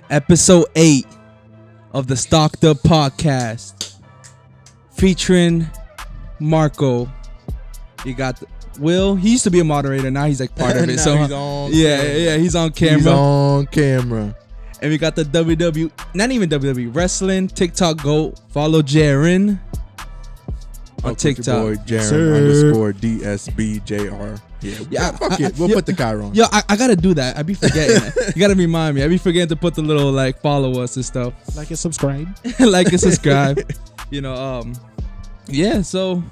Episode 8 of the Stocked Up Podcast, featuring Marco. You got Will. He used to be a moderator. Now he's like part of it. So he's on he's on camera. He's on camera. And we got the WWE, not even WWE, wrestling TikTok GOAT. Follow Jaren on TikTok. Your boy Jaren _DSBJR. Yeah, fuck it. We'll put the Cairo on. Yo, I gotta do that. I be forgetting. You gotta remind me. I be forgetting to put the little like follow us and stuff. Like and subscribe. Like and subscribe. You know, yeah. So,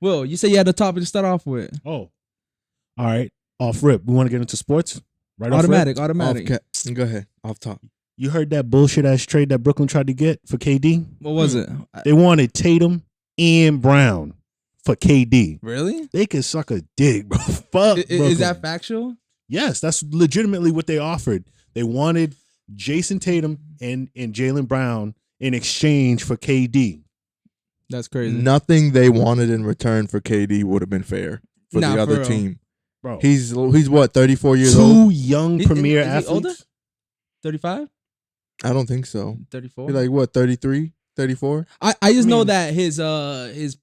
Will, you say you had a topic to start off with. Oh, all right. Off rip. We want to get into sports. Right. Automatic. Go ahead. Off top. You heard that bullshit ass trade that Brooklyn tried to get for KD? What was it? They wanted Tatum and Brown for KD. Really? They can suck a dick, bro. Fuck. Is that factual? Yes, that's legitimately what they offered. They wanted Jason Tatum and Jaylen Brown in exchange for KD. That's crazy. Nothing they wanted in return for KD would have been fair for the other team. Bro. He's what, 34 years old? Two young premier is athletes. He older? 35? I don't think so. 34? He's like what, 33? 34? I just know that his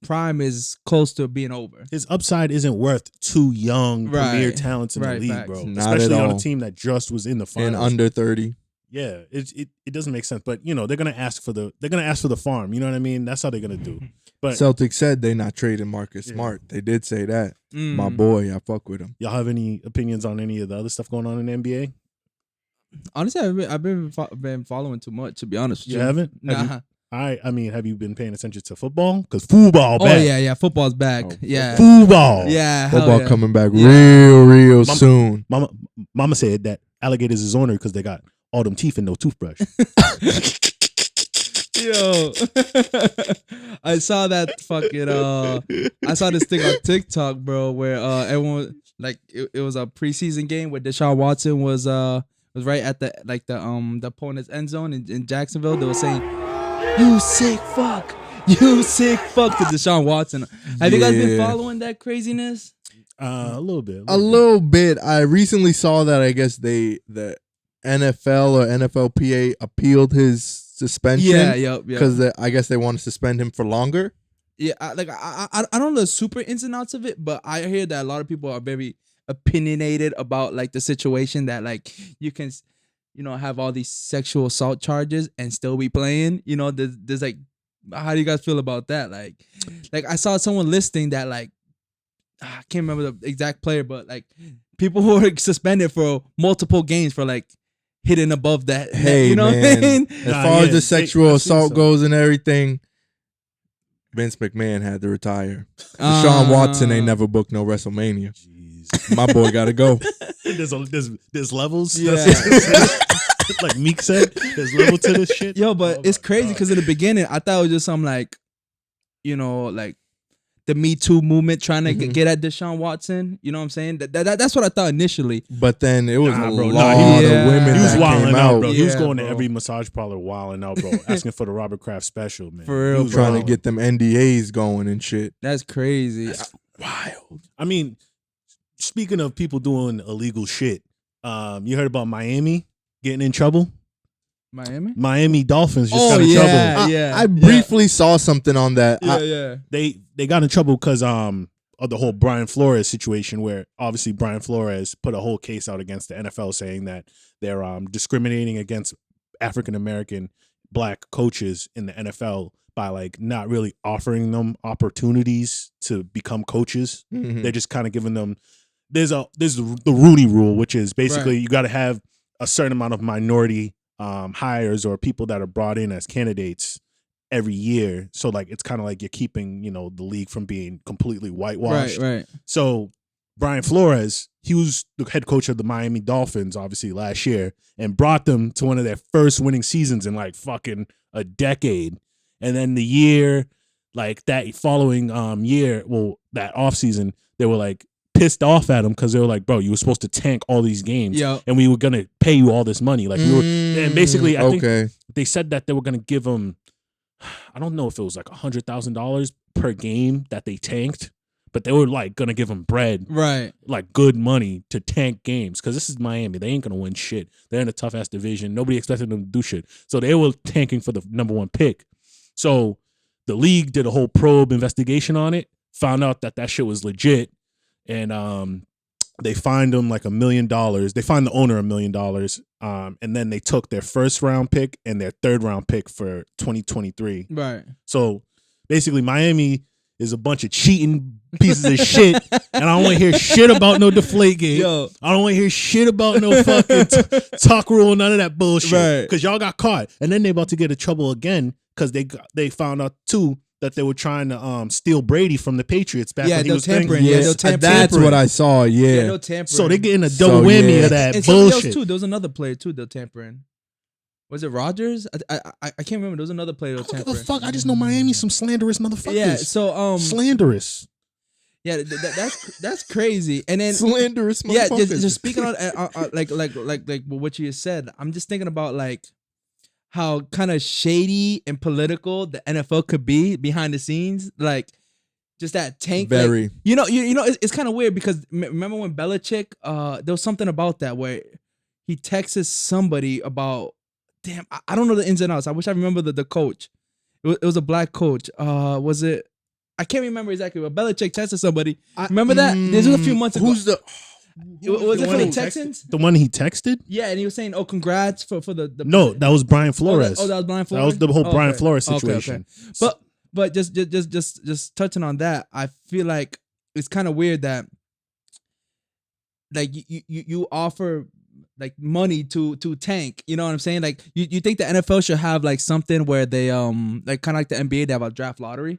prime is close to being over. His upside isn't worth two young premier talents in the league, facts. bro. Not Especially at on all. a team that just was in the finals. And under 30. Yeah, it doesn't make sense. But you know, they're gonna ask for the farm. You know what I mean? That's how they're gonna do. But Celtics said they not trading Marcus Smart. They did say that. My boy, I fuck with him. Y'all have any opinions on any of the other stuff going on in the NBA? Honestly, I've been following too much, to be honest with you. You haven't? Nah. I mean, have you been paying attention to football? Because football back. Oh yeah, football's back. Yeah, football. Yeah, Football yeah. coming back real soon. Mama said that alligators is on her because they got all them teeth and no toothbrush. Yo, I saw that fucking I saw this thing on TikTok, bro, where everyone like it was a preseason game where Deshaun Watson was right at the opponent's end zone in Jacksonville. They were saying, "You sick fuck, you sick fuck" to Deshaun Watson. Have you guys been following that craziness? A little bit. A little bit. I recently saw that I guess the NFL or NFLPA appealed his suspension. Yeah. Because I guess they want to suspend him for longer. Yeah, I don't know the super ins and outs of it, but I hear that a lot of people are very opinionated about like the situation that like you can, have all these sexual assault charges and still be playing. You know, there's like, how do you guys feel about that? Like I saw someone listing that like, I can't remember the exact player, but like people who are suspended for multiple games for like hitting above that. Hey, you know man, what I mean? as far as the sexual assault goes and everything, Vince McMahon had to retire. Deshaun Watson ain't never booked no WrestleMania. Jeez. My boy got to go. There's levels. Yeah. Like Meek said, there's level to this shit. Yo, but it's crazy because in the beginning, I thought it was just some like, like the Me Too movement trying to get at Deshaun Watson. You know what I'm saying? That's what I thought initially. But then it was a lot of He women was that wilding came out, out. bro. He was going bro. to every massage parlor wilding out, bro. Asking for the Robert Kraft special, man. For real, He was Trying to wilding. get them NDAs going and shit. That's crazy. Wild. I mean, speaking of people doing illegal shit, you heard about Miami getting in trouble? Miami Dolphins just got in trouble. I briefly saw something on that. They got in trouble because of the whole Brian Flores situation, where obviously Brian Flores put a whole case out against the NFL saying that they're discriminating against African American black coaches in the NFL by like not really offering them opportunities to become coaches. Mm-hmm. They're just kind of giving them. There's the Rooney Rule, which is basically you got to have a certain amount of minority hires or people that are brought in as candidates every year. So like it's kind of like you're keeping, the league from being completely whitewashed. Right. So Brian Flores, he was the head coach of the Miami Dolphins, obviously last year, and brought them to one of their first winning seasons in like fucking a decade. And then the year, like that following year, that offseason, they were like pissed off at him because they were like, bro, you were supposed to tank all these games and we were going to pay you all this money. Like we were, and basically I think they said that they were going to give him, I don't know if it was like $100,000 per game that they tanked, but they were like gonna give him bread, Right. like good money to tank games because this is Miami. They ain't gonna win shit. They're in a tough ass division. Nobody expected them to do shit, so they were tanking for the number 1 pick. So the league did a whole probe investigation on it, found out that shit was legit, and they fined him like $1 million. They fined the owner $1 million, and then they took their 1st round pick and their 3rd round pick for 2023. Right. So basically, Miami is a bunch of cheating pieces of shit, and I don't want to hear shit about no Deflategate. Yo. I don't want to hear shit about no fucking talk rule, none of that bullshit. Right. Because y'all got caught, and then they about to get in trouble again because they found out too that they were trying to steal Brady from the Patriots back when he was tampering. thinking. Yeah, they'll tampering. That's what I saw. Yeah. they'll tampering. So they're getting a double whammy of that and somebody bullshit. else too. There was another player too. They'll tampering. Was it Rodgers? I can't remember. There was another player. I They'll don't give a tampering. fuck. I just know Miami's some slanderous motherfuckers. Yeah. So slanderous. Yeah, that's crazy. And then Slanderous motherfuckers. yeah, just speaking on like what you just said. I'm just thinking about like how kind of shady and political the NFL could be behind the scenes. Like just that tank. Very. Like, you know, it's kind of weird because remember when Belichick? There was something about that where he texted somebody about. Damn, I don't know the ins and outs. I wish I remember the coach. It was a black coach. Was it? I can't remember exactly. But Belichick texted somebody. Remember that? This was a few months ago. Who's the? Was it for the Texans? The one he texted? Yeah, and he was saying, "Oh, congrats for the." No, that was Brian Flores. That was Brian Flores. That was the whole Brian okay. Flores Okay, situation. okay. But just touching on that, I feel like it's kind of weird that like you offer like money to tank. You know what I'm saying? Like you think the NFL should have like something where they like kind of like the NBA, they have a draft lottery.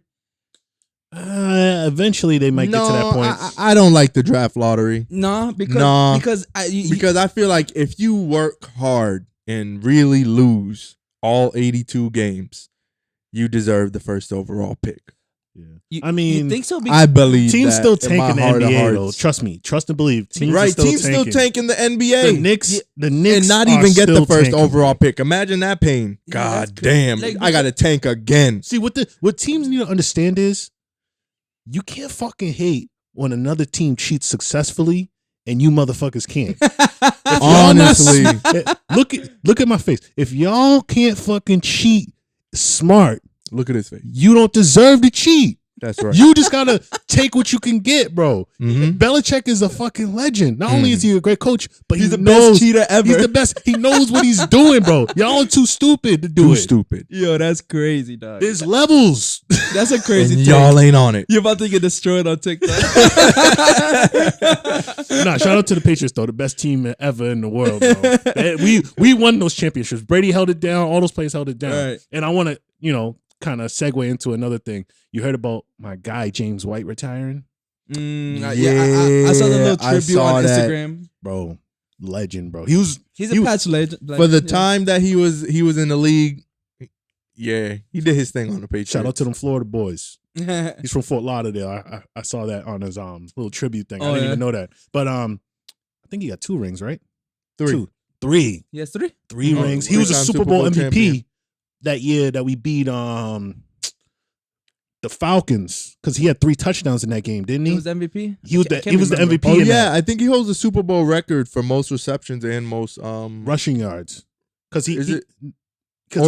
Eventually they might get to that point. I don't like the draft lottery. Because I feel like if you work hard and really lose all 82 games, you deserve the 1st overall pick. Yeah. I mean, you think so? I believe teams that still tanking the heart of NBA though. hearts. Trust me, trust and believe. Teams Still tanking the NBA. The Knicks, and not even get the 1st tanking. overall pick. Imagine that pain. Yeah, God damn, like, I got to tank again. See what teams need to understand is you can't fucking hate when another team cheats successfully and you motherfuckers can't. Honestly, look at my face. If y'all can't fucking cheat smart, look at his face. you don't deserve to cheat. That's right. You just gotta take what you can get, bro. Mhm. Belichick is a fucking legend. Not only is he a great coach, but He's the knows, best cheater ever. He's the best. He knows what he's doing, bro. Y'all are too stupid to do Too it. stupid. Yo, that's crazy, dog. There's levels. That's a crazy And thing. y'all ain't on it. You're about to get destroyed on TikTok. Nah, shout out to the Patriots though, the best team ever in the world, bro. We won those championships. Brady held it down. All those players held it down. Right. And I want to, kind of segue into another thing. You heard about my guy James White retiring, I saw the little I tribute saw on that. Instagram. bro. Legend, bro. He's a patch legend. For the time that he was in the league, yeah, he did his thing on the Patriots. Shout out to them Florida boys. time. He's from Fort Lauderdale. I saw that on his little tribute thing. I Oh, didn't yeah? even know that. But I think he got 2 rings, right? 3. 3 Yes, 3. 3 Oh, rings. He was a three-time Super Bowl MVP champion. that year that we beat the Falcons because he had 3 touchdowns in that game, didn't He he? was MVP. He was I the can't remember. MVP. Oh in yeah, that. I think he holds the Super Bowl record for most receptions and most Rushing yards because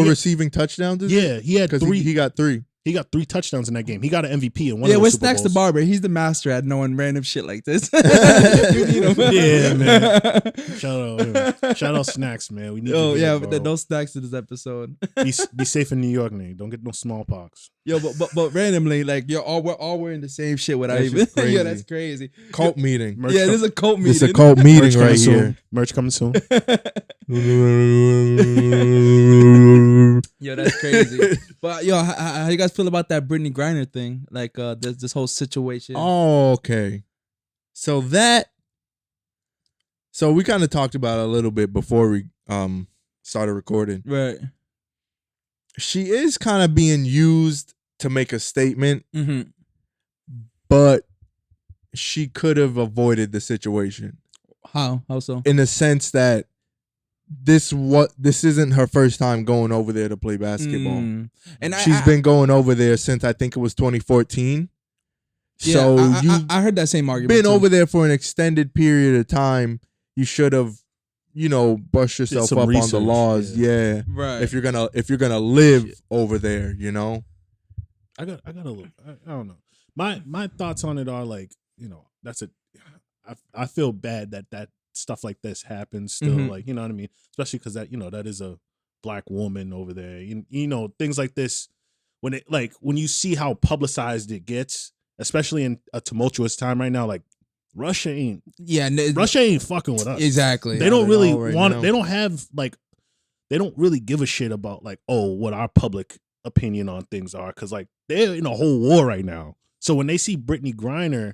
receiving touchdowns. Is it? he had 'Cause 3. He got 3. He got 3 touchdowns in that game. He got an MVP in one Yeah, of we're those Super Snacks the Bowls. Barber. He's the master at knowing random shit like this. You need him. Yeah, man. Shout out Snacks, man. We need Oh you here, yeah, bro. but no snacks in this episode. Be safe in New York, man. Don't get no smallpox. Yo, but randomly, like we're all wearing the same shit without That's even. just crazy. Yeah, that's crazy. Cult meeting. Merch Yeah, com- this is a cult meeting. It's a cult meeting Merch coming right soon. here. Merch coming soon. Yo, that's crazy. But yo, how you guys feel about that Brittney Griner thing? Like this whole situation. Oh, okay. So we kind of talked about it a little bit before we started recording. Right. She is kind of being used to make a statement, Mm-hmm. but she could have avoided the situation How so? in the sense that this isn't her first time going over there to play basketball. And She's been going over there since I think it was 2014. Yeah, So I heard that same argument. been too. over there for an extended period of time. You should have, brushed yourself up on the laws. Yeah. Right. If you're gonna live over there, I gotta look. I don't know. My thoughts on it are like, that's I feel bad that stuff like this happens still. Mhm. Like, you know what I mean? Especially because that is a black woman over there. Things like this when you see how publicized it gets, especially in a tumultuous time right now, like Russia ain't fucking with us. Exactly. They don't really want. now. They don't have like. They don't really give a shit about like, what our public opinion on things are, because like they're in a whole war right now. So when they see Brittney Griner,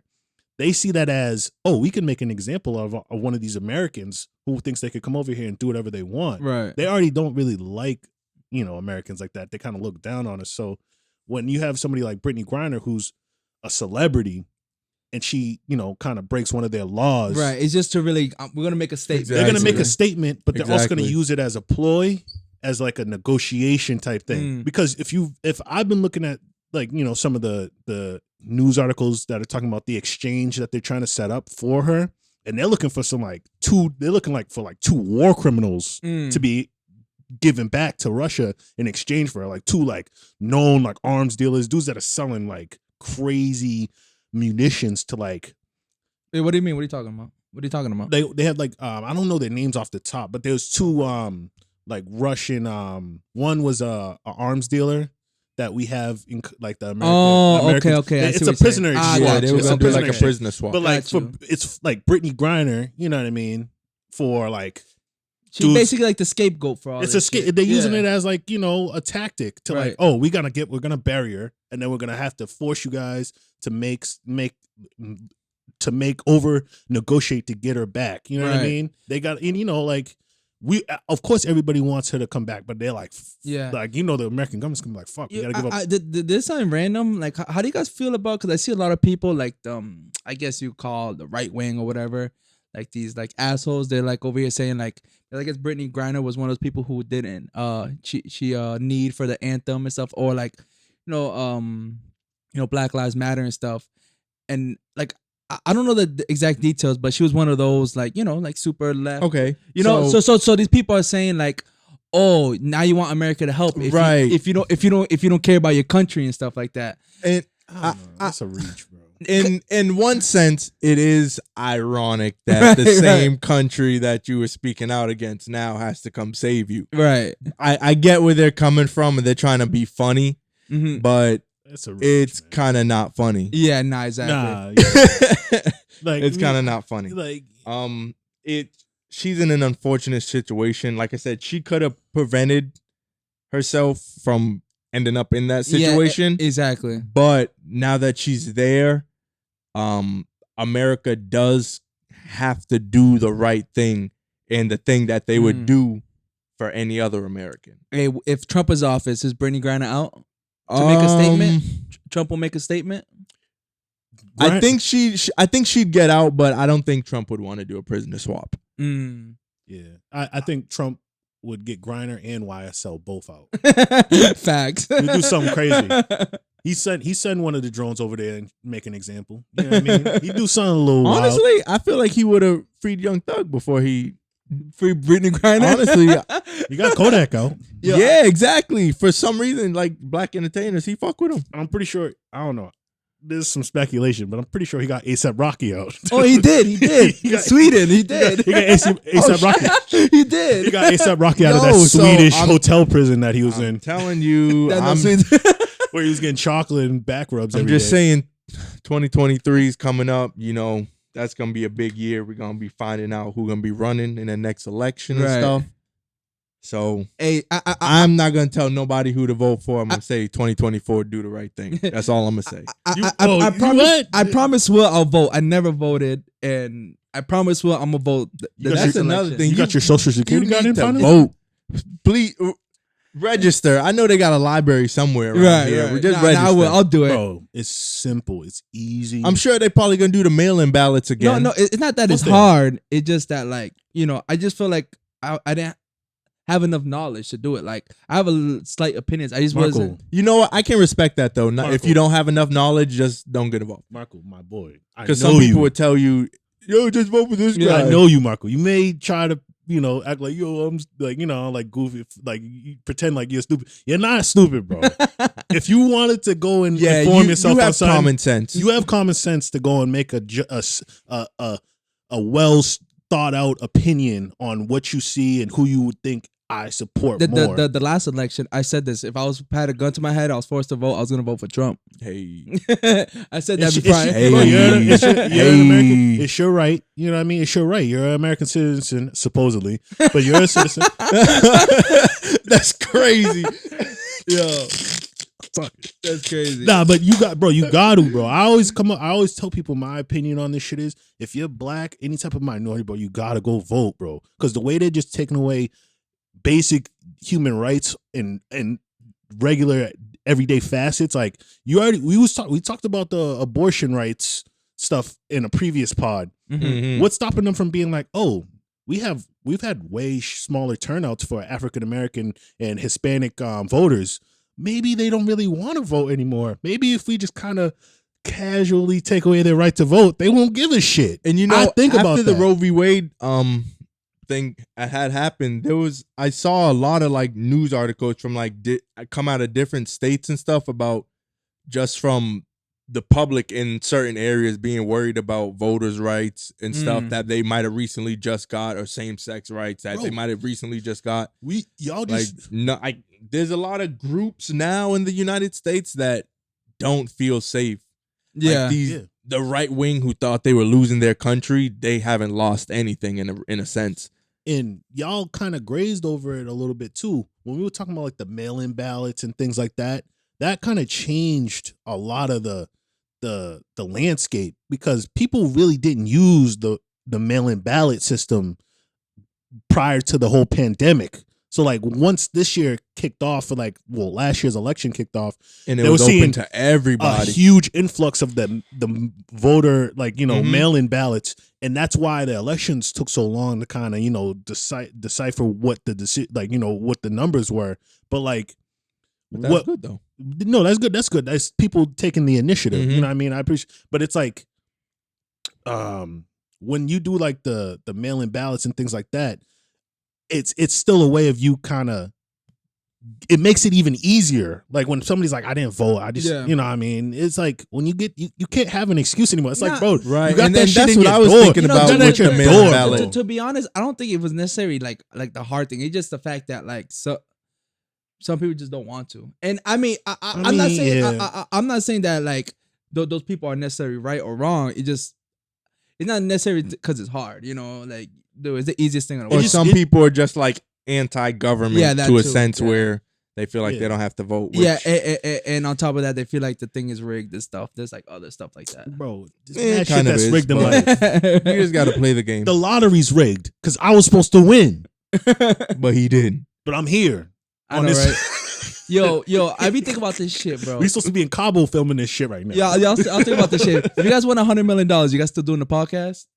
they see that as, we can make an example of one of these Americans who thinks they could come over here and do whatever they want. Right. They already don't really like, Americans like that. They kind of look down on us. So when you have somebody like Brittney Griner, who's a celebrity, and she, kind of breaks one of their laws. Right. It's just to really, we're going to make a statement. Exactly. They're going to make a statement, but they're also going to Exactly. use it as a ploy, as like a negotiation type thing. Because if I've been looking at like, some of the news articles that are talking about the exchange that they're trying to set up for her, and they're looking for two war criminals to be given back to Russia in exchange for like two like known like arms dealers, dudes that are selling like crazy munitions to like. Hey, what do you mean? What are you talking about? They had like I don't know their names off the top, but there's two like Russian one was a arms dealer that we have in like the American. Okay. I see It's what a you're prisoner saying. exchange. Yeah, they were It's gonna do like a exchange. prisoner swap. But like Got you. it's like Brittney Griner, you know what I mean? For like She's dudes- basically like the scapegoat for all it's this a shit. they're using Yeah. it as like a tactic to Right. like, we're gonna bury her, and then we're gonna have to force you guys to negotiate to get her back. You know what I Right. mean? They got like we of course everybody wants her to come back, but they're like Yeah. like the American government's gonna be like, fuck, we gotta give up. There's something random. Like, how do you guys feel about? Because I see a lot of people like I guess you call the right wing or whatever. Like these like assholes. They're like over here saying like I guess Brittney Griner was one of those people who didn't she need for the anthem and stuff, or like Black Lives Matter and stuff. And like I don't know the exact details, but she was one of those like like super left. Okay. So these people are saying like, now you want America to help, Right. if you don't care about your country and stuff like that. And I don't know. That's a reach, bro. in one sense, it is ironic that the same country that you were speaking out against now has to come save you. Right. I get where they're coming from, and they're trying to be funny, Mm-hmm. but That's a reach, it's man. kind of not funny. Yeah. Nah. Exactly. Nah, like It's kind of not funny. like She's in an unfortunate situation. Like I said, she could have prevented herself from ending up in that situation. Yeah, exactly. But now that she's there, America does have to do the right thing, and the thing that they would do for any other American. Hey, if Trump is office, is Brittney Griner out to make a statement? Trump will make a statement. I think she'd get out, but I don't think Trump would want to do a prisoner swap. Yeah, I think Trump would get Griner and YSL both out. Facts. He'd do something crazy. He send one of the drones over there and make an example. You know what I mean? He'd do something a little wild. Honestly, I feel like he would have freed Young Thug before he Freed Brittney Griner. Honestly, You got Kodak out. yeah, exactly. For some reason, like black entertainers, he fuck with him. I'm pretty sure. I don't know. There's some speculation, but I'm pretty sure he got A$AP Rocky out. Oh, he did. He did. He got- Sweden. He did. He got A$AP Rocky. He did. He got A$AP Rocky out of that Yo, so Swedish I'm- hotel prison that he was I'm in, telling you, That no I'm Sweden. where he was getting chocolate and back rubs. every just day. saying 2023 is coming up. You know, that's going to be a big year. We're going to be finding out who's going to be running in the next election and Right. stuff. So Hey, I'm not going to tell nobody who to vote for. I'm going to say 2024, do the right thing. That's all I'm going to say. I promise Will I'll vote. I never voted, and I promise Will I'm gonna vote. That's another thing. You got your social You security card need in to front of you? vote. Please register. I know they got a library somewhere around here. We're just register. I will. I'll do it. Bro, it's simple. It's easy. I'm sure they're probably going to do the mail-in ballots again. No, it's not that What's it's that? hard. It's just that, like, I just feel like I didn't have enough knowledge to do it. Like I have slight opinions. I just Marco, wasn't. You know what? I can respect that though. Not, if Marco. you don't have enough knowledge, just don't get involved. Marco, my boy. Because some people would tell you, "Yo, just vote for this guy." I know you, Marco. You may try to, act like I'm like, like goofy, like you pretend like you're stupid. You're not stupid, bro. If you wanted to go and inform yourself, you on have something, common sense. You have common sense to go and make a well thought out opinion on what you see and who you would think I support more. The last election, I said this. If I had a gun to my head, I was forced to vote. I was going to vote for Trump. Hey, I said that before. It's your right. You know what I mean? It's your right. You're an American citizen, supposedly, but you're a citizen. That's crazy. Yo, that's crazy. Nah, but you got to, bro. I always tell people my opinion on this shit is if you're black, any type of minority, bro, you gotta go vote, bro. Because the way they're just taking away basic human rights and regular everyday facets, like we talked about the abortion rights stuff in a previous pod. Mm-hmm. What's stopping them from being like, oh, we've had way smaller turnouts for African American and Hispanic voters. Maybe they don't really want to vote anymore. Maybe if we just kind of casually take away their right to vote, they won't give a shit. And I think after about the that. Roe v. Wade thing had happened, I saw a lot of like news articles from like come out of different states and stuff about just from the public in certain areas being worried about voters' rights and stuff that they might have recently just got, or same-sex rights that they might have recently just got. There's a lot of groups now in the United States that don't feel safe. Yeah, like the right wing who thought they were losing their country, they haven't lost anything in a sense. And y'all kind of grazed over it a little bit too when we were talking about like the mail-in ballots and things like that. That kind of changed a lot of the landscape because people really didn't use the mail-in ballot system prior to the whole pandemic. So like once this year kicked off, last year's election kicked off, and it was open to everybody. A huge influx of the voter mail-in ballots, and that's why the elections took so long to kind of decipher what what the numbers were. But that's good though. No, that's good. That's good. That's people taking the initiative. Mm-hmm. You know what I mean? I appreciate, but it's like, when you do like the mail-in ballots and things like that, it's still a way of you kind of. It makes it even easier. Like when somebody's like, I didn't vote. I just, you know what I mean? It's like when you get, you can't have an excuse anymore. It's like, bro, right. You got and that shit that's in what your I was door. thinking about with the mail-in ballot. To be honest, I don't think it was necessarily like the hard thing. It's just the fact that some people just don't want to. And I mean, I'm not saying I'm not saying that like those people are necessarily right or wrong. It's not necessarily because it's hard. Like it's the easiest thing in the world. Or some people are just like anti-government to a sense where they feel like they don't have to vote. And on top of that, they feel like the thing is rigged and stuff. There's like other stuff like that. Bro, that shit that's rigged in life. You just got to play the game. The lottery's rigged because I was supposed to win. But he didn't. But I'm here. I know, right? Yo, I be thinking about this shit, bro. We supposed to be in Cabo filming this shit right now. Yeah, I'll think about this shit. If you guys won $100 million, you guys still doing the podcast?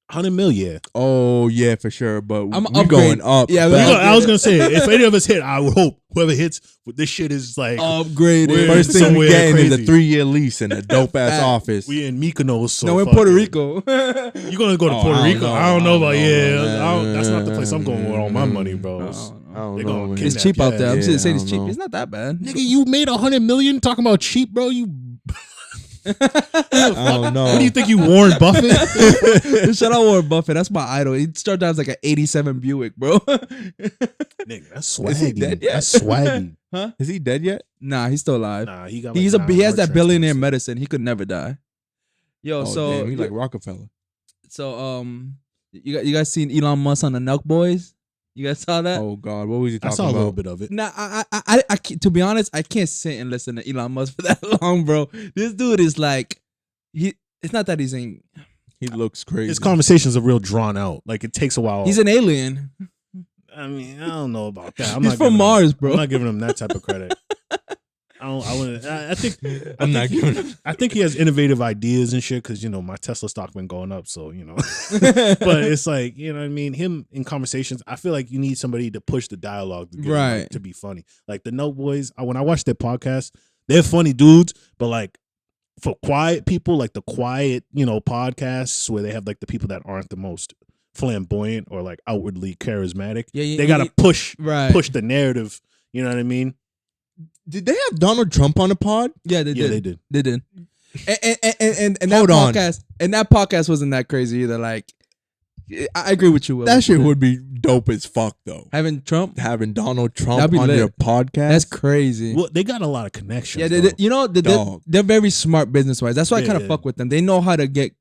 100 million. Oh yeah, for sure. But we're going up. Yeah, I was gonna say if any of us hit, I would hope whoever hits, this shit is like upgraded. First thing we getting is a 3-year lease and a dope ass office. We in Mykonos. So no, in Puerto Rico. You gonna go to Puerto Rico? I don't know about that's not the place I'm going with all my money, bro. It's cheap out there. I'm just saying it's cheap. It's not that bad. Nigga, you made $100 million talking about cheap, bro. You. I don't know. What do you think, you Warren Buffett? Shout out Warren Buffett. That's my idol. He started out as like an '87 Buick, bro. Nigga, that's swaggy. Is he dead yet? That's swaggy. Huh? Is he dead yet? Nah, he's still alive. Nah, he got. He has that billionaire medicine. He could never die. Yo, damn, he like Rockefeller. So you guys seen Elon Musk on the Nelk Boys? You guys saw that? Oh God, what was he talking about? I saw a little bit of it. Nah, I to be honest, I can't sit and listen to Elon Musk for that long, bro. This dude is like, it's not that he looks crazy. His conversations are real drawn out. Like it takes a while. He's an alien. I mean, I don't know about that. He's from Mars, bro. I'm not giving him that type of credit. I think I'm not giving. I think he has innovative ideas and shit because my Tesla stock been going up, so but it's like what I mean. Him in conversations, I feel like you need somebody to push the dialogue to get him, like, to be funny. Like the Note Boys, when I watch their podcast, they're funny dudes, but like for quiet people, like the quiet podcasts where they have like the people that aren't the most flamboyant or like outwardly charismatic, they gotta push the narrative. You know what I mean? Did they have Donald Trump on the pod? Yeah, they did. They did. And Hold on. that podcast wasn't that crazy either. Like, I agree with you, Will. That shit would be dope as fuck, though. Having Donald Trump on their podcast. That's crazy. Well, they got a lot of connections. Yeah, they're very smart business wise. That's why I kind of fuck with them. They know how to get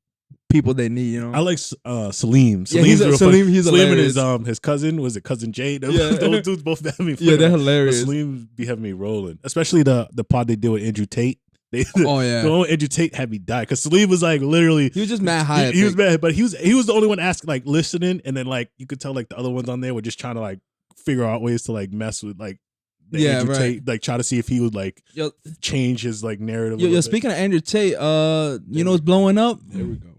people they need. I like Salim. Yeah, he's hilarious. And his cousin, was it cousin Jay? Those dudes both have me. Yeah, they're hilarious. Salim be having me rolling, especially the pod they did with Andrew Tate. The one Andrew Tate had me die because Salim was like literally. He was just mad high. He was mad, but he was the only one asking, like, listening, and then like you could tell like the other ones on there were just trying to like figure out ways to like mess with like. Andrew Tate, like try to see if he would like change his like narrative. Speaking of Andrew Tate, what's blowing up? There we go.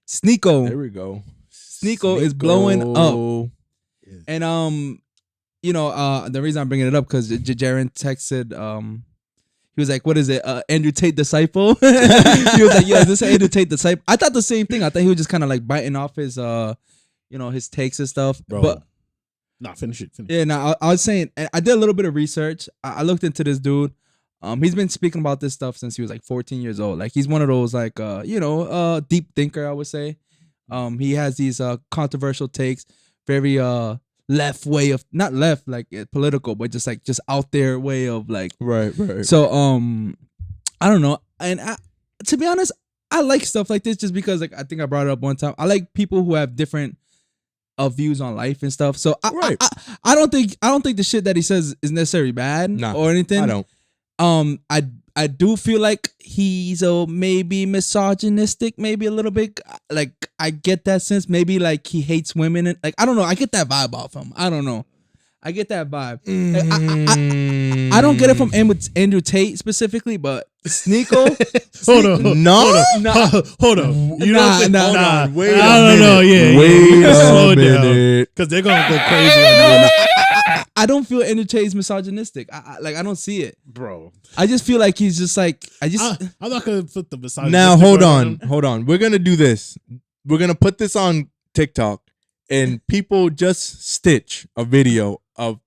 Sneako. There we go. Sneako is blowing up. Yeah. And the reason I'm bringing it up because Jaron texted he was like, what is it? Andrew Tate disciple? He was like, yeah, is this Andrew Tate disciple? I thought the same thing. I thought he was just kind of like biting off his his takes and stuff. Bro. But finish it. Yeah, I was saying, I did a little bit of research. I looked into this dude. He's been speaking about this stuff since he was like 14 years old. Like he's one of those like deep thinker, I would say. He has these controversial takes, very left way of not left like political, but just out there way of like right. So I don't know, and to be honest, I like stuff like this just because like I think I brought it up one time. I like people who have different views on life and stuff. So I don't think the shit that he says is necessarily bad or anything. I don't. I do feel like he's maybe misogynistic, maybe a little bit. Like I get that sense. Maybe like he hates women and like I don't know. I get that vibe off him. I don't know. I get that vibe. Like, I don't get it from Andrew Tate specifically, but Sneako. Hold on. Hold on. You nah. Wait a minute. Yeah. Wait a minute. Because they're gonna go crazy. I don't feel Andrew Tate is misogynistic. I don't see it, bro. I just feel like he's just like I'm not gonna put the misogynistic. Now hold on. We're gonna do this. We're gonna put this on TikTok, and people just stitch a video of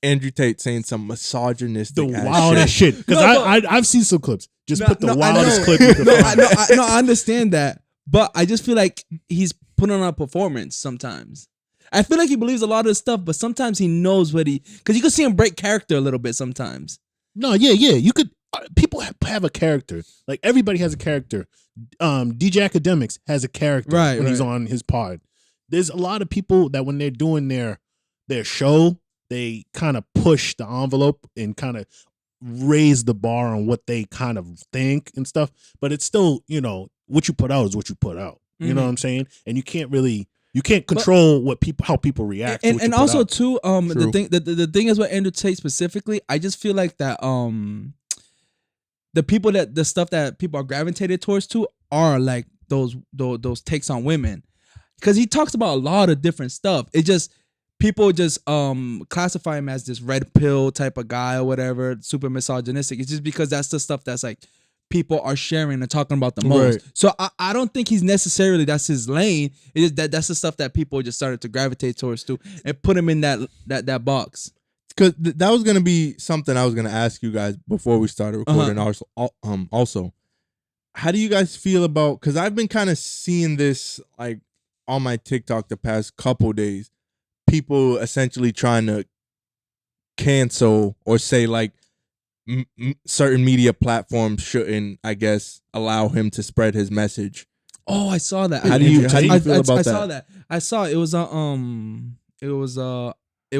Andrew Tate saying some misogynistic, the wildest shit. Because I've seen some clips. Just put the wildest clip. You can find. I understand that, but I just feel like he's putting on a performance sometimes. I feel like he believes a lot of this stuff, but sometimes he knows because you can see him break character a little bit sometimes. No, yeah. You could. People have a character. Like everybody has a character. DJ Academics has a character when he's on his pod. There's a lot of people that when they're doing their show, they kind of push the envelope and kind of raise the bar on what they kind of think and stuff. But it's still, what you put out is what you put out. You know what I'm saying? And you can't control how people react. And also too, the thing is with Andrew Tate specifically, I just feel like that the stuff that people are gravitated towards too are like those takes on women, because he talks about a lot of different stuff. It just people just classify him as this red pill type of guy or whatever, super misogynistic. It's just because that's the stuff that's like people are sharing and talking about the most. Right. So I don't think he's necessarily that's his lane. It is that's the stuff that people just started to gravitate towards too and put him in that box. Because that was gonna be something I was gonna ask you guys before we started recording. Also, how do you guys feel about? Because I've been kind of seeing this like on my TikTok the past couple days. People essentially trying to cancel or say like certain media platforms shouldn't, I guess, allow him to spread his message. Oh, I saw that. How do you feel about that? I saw that. I saw it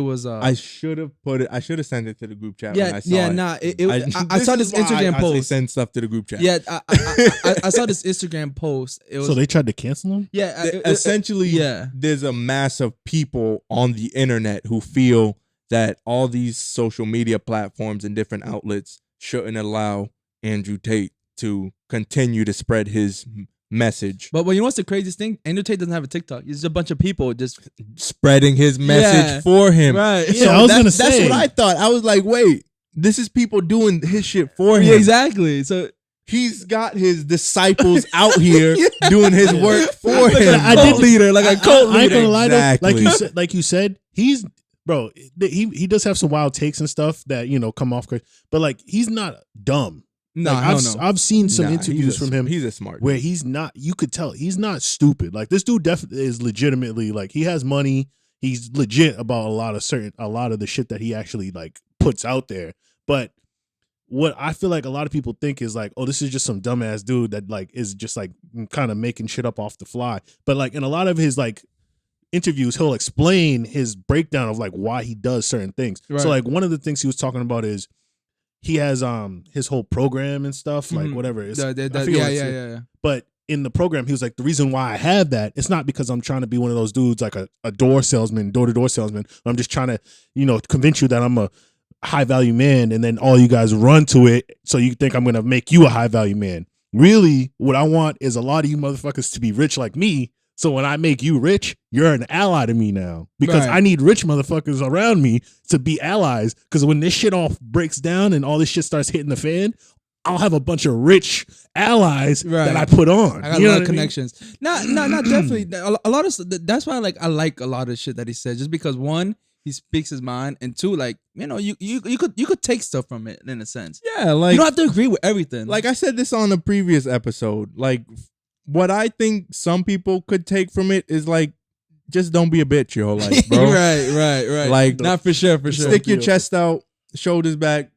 was I should have put it. I should have sent it to the group chat. Yeah, when I saw it. I saw this Instagram post. I send stuff to the group chat. Yeah, I saw this Instagram post. So they tried to cancel him. Yeah, essentially. There's a mass of people on the internet who feel that all these social media platforms and different outlets shouldn't allow Andrew Tate to continue to spread his message. But you know what's the craziest thing? Andrew Tate doesn't have a TikTok. It's just a bunch of people just spreading his message for him. Right. Yeah, I was gonna say. That's what I thought. I was like, wait, this is people doing his shit for him. Yeah, exactly. So he's got his disciples out here doing his work for him. I did leader, like a cult I ain't leader. gonna lie Exactly. though, like you said, he's bro. He does have some wild takes and stuff that come off crazy, but like he's not dumb. No, Like, I've seen some Nah, interviews from him. He's a smart where dude. he's not. You could tell he's not stupid. Like this dude definitely is legitimately like he has money. He's legit about a lot of the shit that he actually like puts out there. But what I feel like a lot of people think is like, oh, this is just some dumbass dude that like is just like kind of making shit up off the fly. But like in a lot of his like interviews, he'll explain his breakdown of like why he does certain things. Right. So like one of the things he was talking about is he has his whole program and stuff, like whatever. It's, I forget what it's- Yeah. But in the program, he was like, the reason why I have that, it's not because I'm trying to be one of those dudes like a door to door salesman. I'm just trying to, convince you that I'm a high value man, and then all you guys run to it so you think I'm gonna make you a high value man. Really, what I want is a lot of you motherfuckers to be rich like me. So when I make you rich, you're an ally to me now, because Right. I need rich motherfuckers around me to be allies. Because when this shit all breaks down and all this shit starts hitting the fan, I'll have a bunch of rich allies that I put on. I got a lot of connections. Not definitely. A lot of that's why I like a lot of shit that he says, just because one, he speaks his mind, and two, like you could take stuff from it in a sense. Yeah, like You don't have to agree with everything. like I said this on a previous episode. Like what I think some people could take from it is like, just don't be a bitch your whole life, bro. right. Like Not for sure. stick your chest out, shoulders back,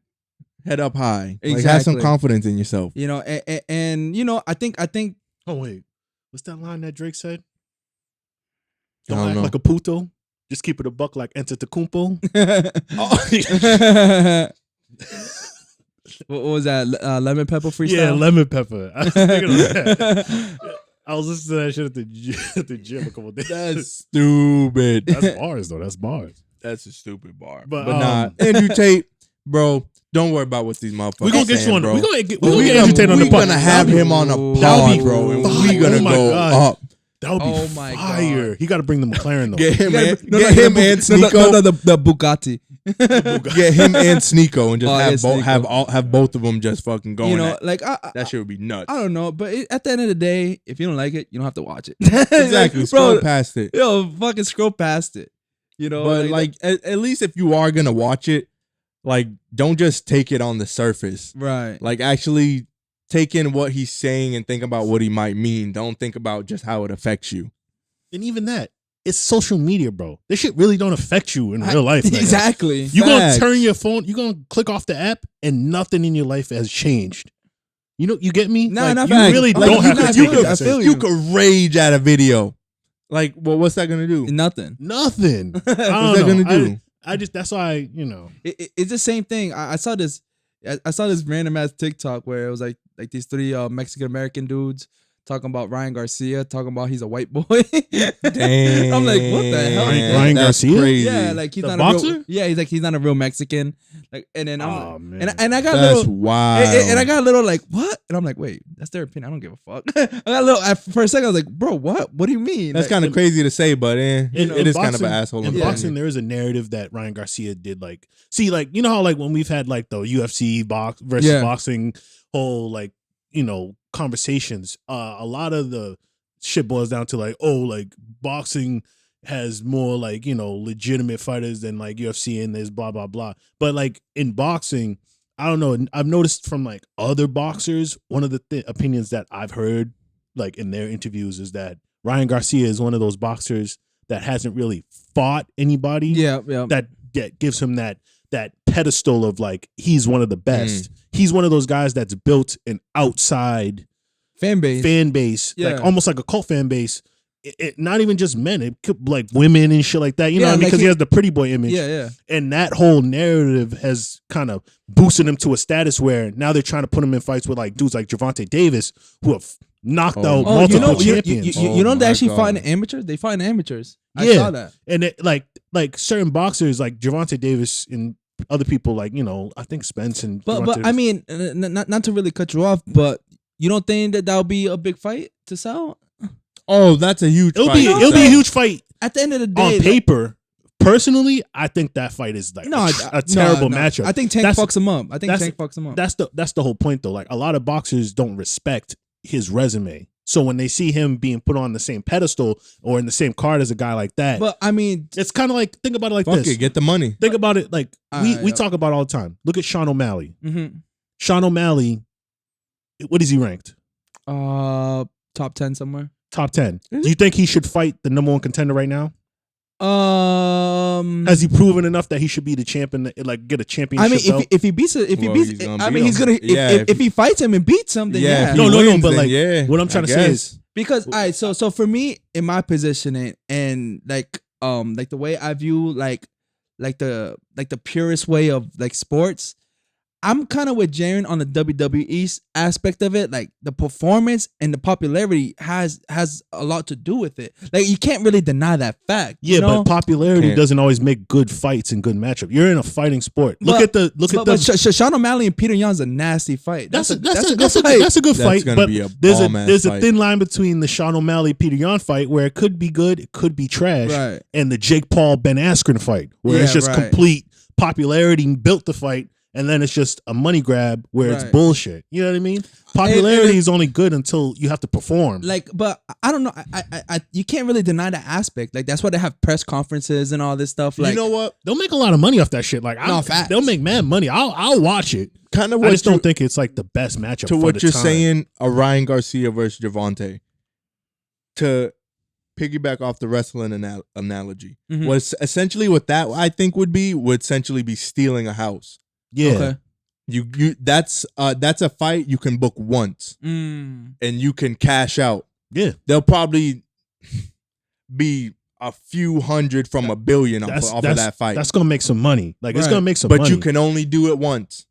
head up high. Like have some Exactly. confidence in yourself. And I think Oh wait, what's that line that Drake said? I Don't don't act know. like a puto. Just keep it a buck like Antetokounmpo. what was that? Lemon pepper freestyle. Yeah, lemon pepper. I was thinking of that. I was listening to that shit at the gym a couple days. That's stupid. That's bars though. That's bars. That's a stupid bar. But, But nah, Andrew Tate, bro, don't worry about what these motherfuckers We gonna get you on. bro. We gonna get we Andrew Tate on the gonna podcast. have him on a That'll pod, be bro, and fire. we gonna Oh my go God. up. That would be Oh my fire. God. He got to bring the McLaren though. Get him, You and, gotta- get him and Sneako. No, the Bugatti. Get him and Sneako, and just Oh, have yeah, both Sneako. have both of them just fucking going. Like That shit would be nuts. I don't know, but at the end of the day, if you don't like it, you don't have to watch it. Exactly. Like, Scroll past it. Fucking scroll past it. But like at least if you are gonna watch it, like don't just take it on the surface. right. Like actually take in what he's saying and think about what he might mean. Don't think about just how it affects you. And even that, it's social media, bro. This shit really don't affect you in real life. Man. Exactly. You gonna Facts. turn your phone, you gonna click off the app, and nothing in your life has changed. You get me? Nah, Like, not you facts. really Like, don't you have to not- take you it. could- I feel You could rage at a video. Like, well, what's that gonna do? Nothing. Nothing. I What's don't that know. gonna do? I just that's why It's the same thing. I saw this. I saw this random ass TikTok where it was like these three Mexican American dudes talking about Ryan Garcia, talking about he's a white boy. Damn. I'm like, what the hell? Ryan That's Garcia? Crazy. Yeah, like he's The not a boxer? real. Yeah, he's like he's not a real Mexican. Like, and then I'm Oh, like, man. and I got a That's little. wild. And I got a little like, what? And I'm like, wait, that's their opinion. I don't give a fuck. I got a little. For a second, I was like, bro, what? What do you mean? That's Like, kind of crazy to say, but it is kind of boxing- an asshole. In opinion. boxing, there is a narrative that Ryan Garcia did. Like, see, like you know how like when we've had like the UFC box versus Yeah. boxing whole like conversations. A lot of the shit boils down to like, oh, like boxing has more like legitimate fighters than like UFC, and there's blah blah blah. But like in boxing, I don't know. I've noticed from like other boxers, one of the opinions that I've heard like in their interviews is that Ryan Garcia is one of those boxers that hasn't really fought anybody. yeah. That gives him that pedestal of like he's one of the best. He's one of those guys that's built an outside Fan base. fan base, Yeah. like almost like a cult fan base. Not even just men, it could like women and shit like that. You know Yeah, what I mean? like Because he has the pretty boy image. Yeah. And that whole narrative has kind of boosted him to a status where now they're trying to put him in fights with like dudes like Gervonta Davis who have knocked out Oh, multiple champions. You know they my actually God. fight in amateurs. They fight in amateurs. I Yeah. saw that. And it, like certain boxers like Gervonta Davis, and other people like I think Spence and. But I mean, not to really cut you off, but you don't think that would be a big fight to sell? Oh, that's a huge. It'll be a huge fight. At the end of the day, on paper. Personally, I think that fight is like a terrible matchup. I think Tank fucks him up. Tank fucks him up. That's the whole point though. Like a lot of boxers don't respect his resume. So when they see him being put on the same pedestal or in the same card as a guy like that, but I mean, it's kind of like think about it like fuck this. It, get the money. Think about it like we talk about all the time. Look at Sean O'Malley. Mm-hmm. Sean O'Malley, what is he ranked? Top 10 somewhere. Top 10. Do you think he should fight the number one contender right now? Has he proven enough that he should be the champion, like get a championship? I mean, if he beats it, if he fights him and beats him, then yeah. No. But like, what I'm trying to say is because all right, so for me, in my positioning and like the way I view like the purest way of like sports, I'm kind of with Jaren on the WWE aspect of it. Like the performance and the popularity has a lot to do with it. Like you can't really deny that fact. Yeah, but popularity doesn't always make good fights and good matchup. You're in a fighting sport. Look at Sean O'Malley and Peter Yan's a nasty fight. That's a good fight. But there's a thin line between the Sean O'Malley Peter Yan fight where it could be good, it could be trash, right, and the Jake Paul Ben Askren fight where it's just complete popularity built the fight. And then it's just a money grab where it's bullshit. You know what I mean? Popularity is only good until you have to perform. Like, but I don't know. I you can't really deny that aspect. Like, that's why they have press conferences and all this stuff. Like, you know what? They'll make a lot of money off that shit. Like, they'll make mad money. I'll watch it. Kind of. I just don't think it's like the best matchup. To what you're saying, a Ryan Garcia versus Gervonta. To piggyback off the wrestling analogy, was essentially what that I think would essentially be stealing a house. Yeah, okay. You that's a fight you can book once, and you can cash out. Yeah, they'll probably be a few hundred from $1 billion off of that fight. That's gonna make some money. Like it's gonna make some money. But you can only do it once.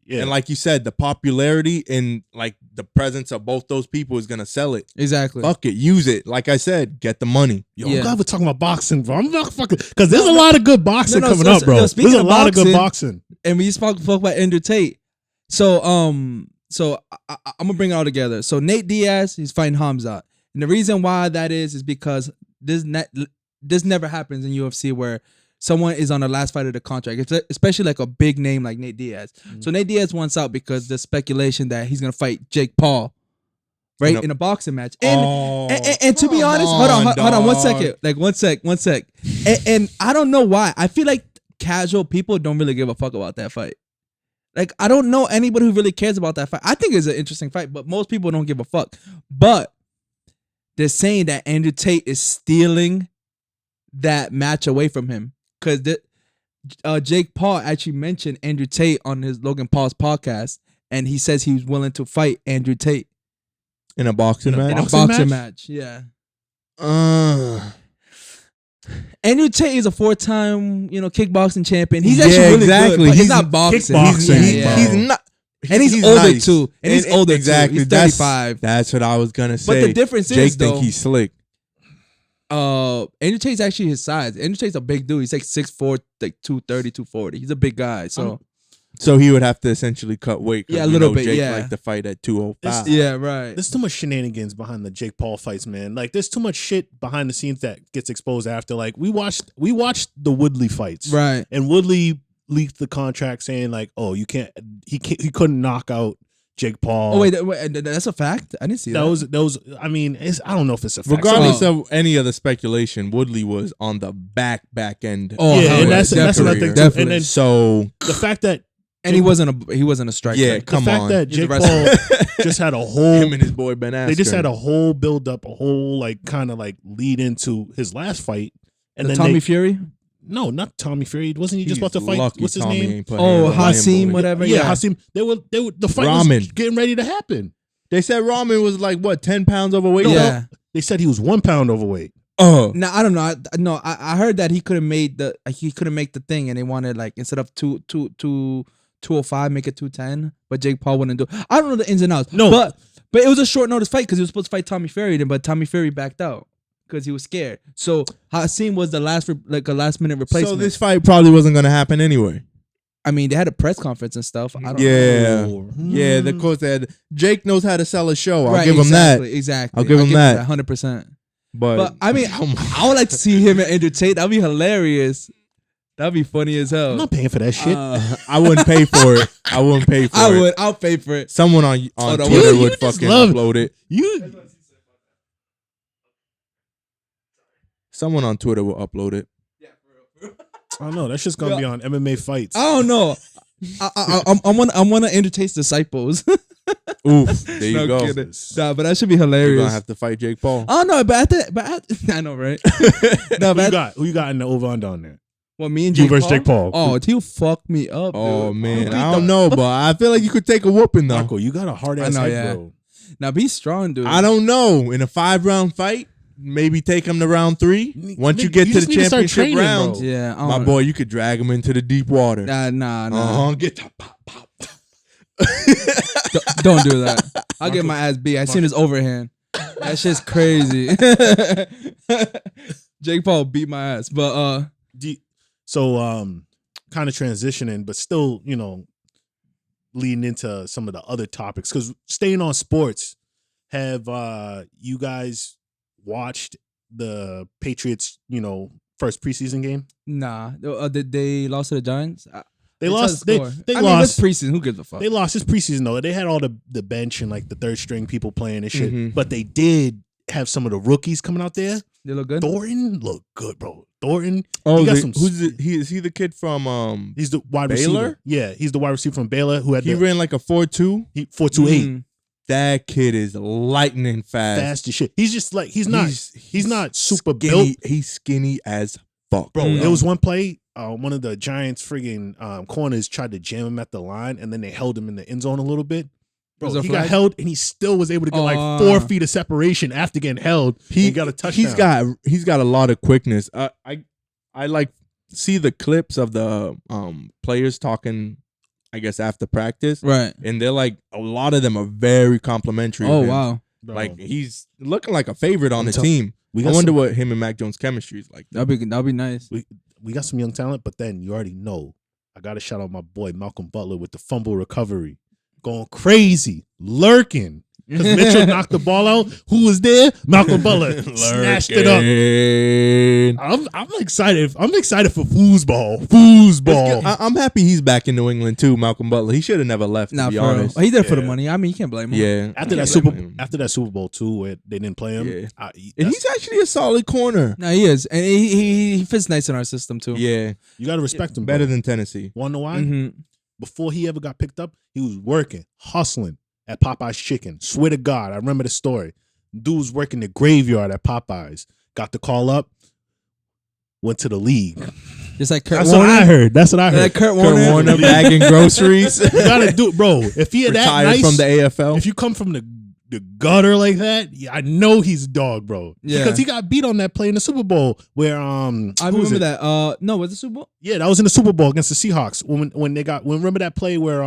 Yeah, and like you said, the popularity and like the presence of both those people is gonna sell it. Exactly. Fuck it, use it. Like I said, get the money. Yo, I'm glad we're talking about boxing, bro. I'm not fucking because there's a lot of good boxing coming up, bro. There's a lot of good boxing. And we spoke about Andrew Tate. So I'm gonna bring it all together. So Nate Diaz, he's fighting Hamzat, and the reason why that is because this never happens in UFC where someone is on the last fight of the contract. It's especially like a big name like Nate Diaz. So Nate Diaz wants out because there's speculation that he's gonna fight Jake Paul, right, in a boxing match. And to be honest, hold on 1 second, like one sec. And I don't know why. I feel like casual people don't really give a fuck about that fight. Like I don't know anybody who really cares about that fight. I think it's an interesting fight, but most people don't give a fuck. But they're saying that Andrew Tate is stealing that match away from him. Because Jake Paul actually mentioned Andrew Tate on his Logan Paul's podcast, and he says he was willing to fight Andrew Tate in a boxing match. In a boxing match, yeah. Andrew Tate is a 4-time, kickboxing champion. He's actually really good, but he's not boxing. He's not. And he's older nice. Too. And he's older exactly. Too. He's 35. That's what I was gonna say. But the difference Jake is, though, think he's slick. Andrew Tate's actually his size. Andrew Tate's a big dude. He's like 6'4", like 230, 240. He's a big guy. So he would have to essentially cut weight. Yeah, a little bit. Jake yeah, like to fight at 205. Yeah, right. There's too much shenanigans behind the Jake Paul fights, man. Like there's too much shit behind the scenes that gets exposed after. Like we watched the Woodley fights, right? And Woodley leaked the contract saying like, oh, he couldn't knock out Jake Paul. Oh wait, that's a fact. I didn't see that. That was. I mean, I don't know if it's a fact. Regardless of any other speculation, Woodley was on the back end. Oh yeah, and that's another thing too. And then so the fact that he wasn't a striker. Yeah, come on. The fact that Jake Paul just had a whole him and his boy Ben Askren. They just had a whole build up, a whole like kind of like lead into his last fight, and then Tommy Fury. No, not Tommy Fury. Wasn't he just about to fight? What's his name? Hasim, whatever. Yeah, Hasim. They were the fight was getting ready to happen. They said Ramen was like what 10 pounds overweight. Yeah, they said he was 1 pound overweight. Oh, now I don't know. I heard that he couldn't make the thing, and they wanted like instead of 205, make it 210. But Jake Paul wouldn't do. I don't know the ins and outs. No, but it was a short notice fight because he was supposed to fight Tommy Fury, but Tommy Fury backed out because he was scared. So Hasim was a last minute replacement. So this fight probably wasn't going to happen anyway. I mean, they had a press conference and stuff. I don't Yeah. know. Yeah, the course that Jake knows how to sell a show. I'll Right, give him that. Exactly. I'll give him that. 100%. But I mean, I would like to see him and Andrew Tate. That'd be hilarious. That'd be funny as hell. I'm not paying for that shit. I wouldn't pay for it. I wouldn't pay for it. I would. I'll pay for it. Someone on no, Twitter you would just fucking love- upload it. You Someone on Twitter will upload it. I don't know. That's just gonna be on MMA fights. I don't know. I'm one of Andrew Tate's disciples. Oof, there you No go. kidding. Nah, but that should be You're hilarious. gonna have to fight Jake Paul. I don't know, I know, right? No, but Who you got in the over under on there? well, me and You Jake versus Paul? Jake Paul. Oh, he'll fuck me up. Oh dude. man, I don't know, but I feel like you could take a whooping though. Marco, you got a hard ass I know, head, yeah. bro. Now be strong, dude. I don't know. In a 5-round fight, maybe take him to round 3. Once you get to just need to the start championship training, rounds, bro. Yeah, I my don't- boy, you could drag him into the deep water. Nah. Get the pop. Don't do that. I'll get my ass beat. I seen his overhand. That shit's crazy. Jake Paul beat my ass, but So kind of transitioning, but still, leading into some of the other topics. Because staying on sports, have you guys watched the Patriots, first preseason game? nah. Did they lost to the Giants? They It's lost. a They score. they I mean, lost. it's preseason. Who gives a fuck? They lost this preseason though. They had all the bench and like the third string people playing and shit. Mhm. But they did have some of the rookies coming out there. They look good. Thornton looked good, bro. Thornton. Oh, he got is he the kid from He's the wide Baylor? receiver. Yeah, he's the wide receiver from Baylor who had he ran like a 4.2. 4.28. Mm. That kid is lightning fast. Fast as shit. He's just like he's not super skinny. built. He's skinny as fuck. Bro, Mm. there was one play, one of the Giants friggin' corners tried to jam him at the line, and then they held him in the end zone a little bit. Was Bro, there he a got flag? held, and he still was able to get like 4 feet of separation after getting held. He got a touchdown. He's got a lot of quickness. I like see the clips of the players talking, I guess, after practice, Right. and they're like a lot of them are very complimentary. Oh of him. wow. Bro, Like he's looking like a favorite on I'm the tell- team. we I got wonder some- what him and Mac Jones' chemistry is like. That'd be nice. we got some young talent, but then you already know. I got to shout out my boy Malcolm Butler with the fumble recovery, going crazy, lurking. Because Mitchell knocked the ball out. Who was there? Malcolm Butler snatched it up. I'm excited. I'm excited for foosball. Foosball. I'm happy he's back in New England too, Malcolm Butler. He should have never left. Nah, To be for real. honest, He did it for the Yeah. money. I mean, you can't blame him. yeah. After I that can't blame him. After that Super Bowl too, where they didn't play him, Yeah. And he's actually a solid corner. No, he is, and he fits nice in our system too. Yeah, you got to respect him. better bro. than Tennessee. Want to know why? Mm-hmm. Before he ever got picked up, he was working, hustling at Popeye's Chicken. Swear to God, I remember the story. Dude was working the graveyard at Popeye's. Got the call up. Went to the league. Just like Kurt That's Warner. what I heard. That's what I heard. Like Kurt Kurt Warner. Warner bagging groceries. You gotta do, bro. If he had that Retired nice, from the AFL. if you come from the gutter like that, yeah, I know he's a dog, bro. Yeah. Because he got beat on that play in the Super Bowl where I who was remember it? that. No, was it Super Bowl? Yeah, that was in the Super Bowl against the Seahawks remember that play where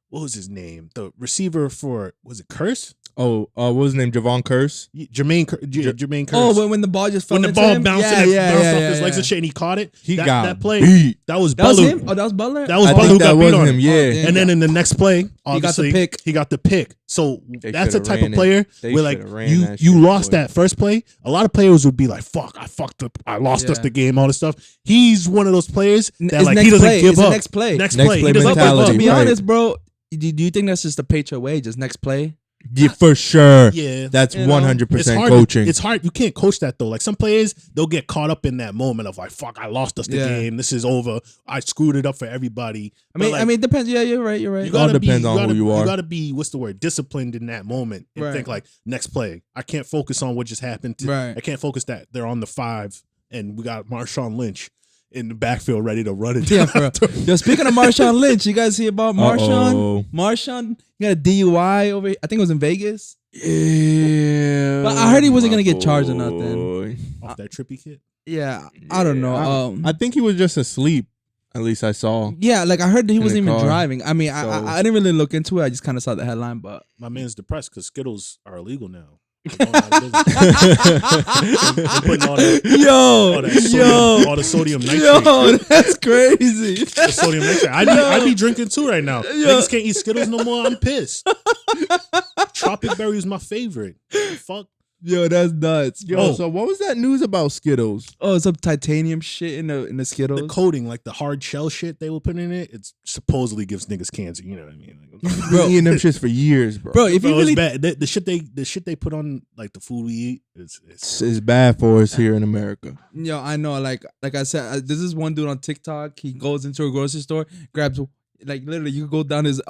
what was his name? The receiver for was it Curse? what was his name? Javon Curse. Jermaine Curse. Oh, when the ball just fell when the into ball him? bounced yeah, and yeah, bounced yeah, off yeah, his legs yeah. and shit, and he caught it. He that, got that play. beat. That was That was Butler. him. Oh, that was Butler. That was I Butler think who that got beat was on him. him. Yeah. damn. And then in the next play, got the obviously, pick. he got the pick. So They that's the shoulda type ran of it. player They where like shoulda ran you that you shit, lost boy. that first play. A lot of players would be like, "Fuck, I fucked up. I lost us Yeah. the game." All this stuff. He's one of those players that It's like next he doesn't play. give It's up. the next play. Next Next play. play He doesn't give mentality. up. To be Right. honest, bro, do you think that's just the Patriot way? Just next play? Yeah, for sure. Yeah. That's You know, 100% hard. coaching. It's hard. You can't coach that though. Like some players, they'll get caught up in that moment of like, "Fuck, I lost us the Yeah. game. This is over. I screwed it up for everybody." I mean, But, like, it depends. Yeah, you're right. You're right. you all gotta depends be, on who you are. You gotta be, what's the word, disciplined in that moment and Right. think like, next play. I can't focus on what just happened. Right. I can't focus that they're on the 5 and we got Marshawn Lynch in the backfield ready to run it. Yeah, bro. Yo, speaking of Marshawn Lynch, you guys see about Marshawn? Uh-oh. Marshawn, he got a DUI over. I think it was in Vegas. Yeah. But I heard he wasn't my gonna get charged or nothing. boy. Off that trippy kid. Yeah, I don't know. I think he was just asleep. At least I saw. Yeah, like I heard that he In wasn't the even car. driving. I mean, So- I didn't really look into it. I just kind of saw the headline, but My man's depressed because Skittles are illegal now. They're going out of business. They're putting all the sodium nitrate. Yo, that's crazy. The sodium nitrate. I'd be drinking too right now. Niggas can't eat Skittles no more. I'm pissed. Tropic berry is my favorite. Fuck. Yo, that's nuts. Yo, so what was that news about Skittles? Oh, some titanium shit in the Skittles. The coating, like the hard shell shit they were putting in it, it supposedly gives niggas cancer. You know what I mean? Like, Bro, eating them shits for years, bro. Bro, if you really it's bad. The shit they put on like the food we eat, it's bad for us here in America. Yo, I know. Like I said, this is one dude on TikTok. He goes into a grocery store, grabs like literally. You go down his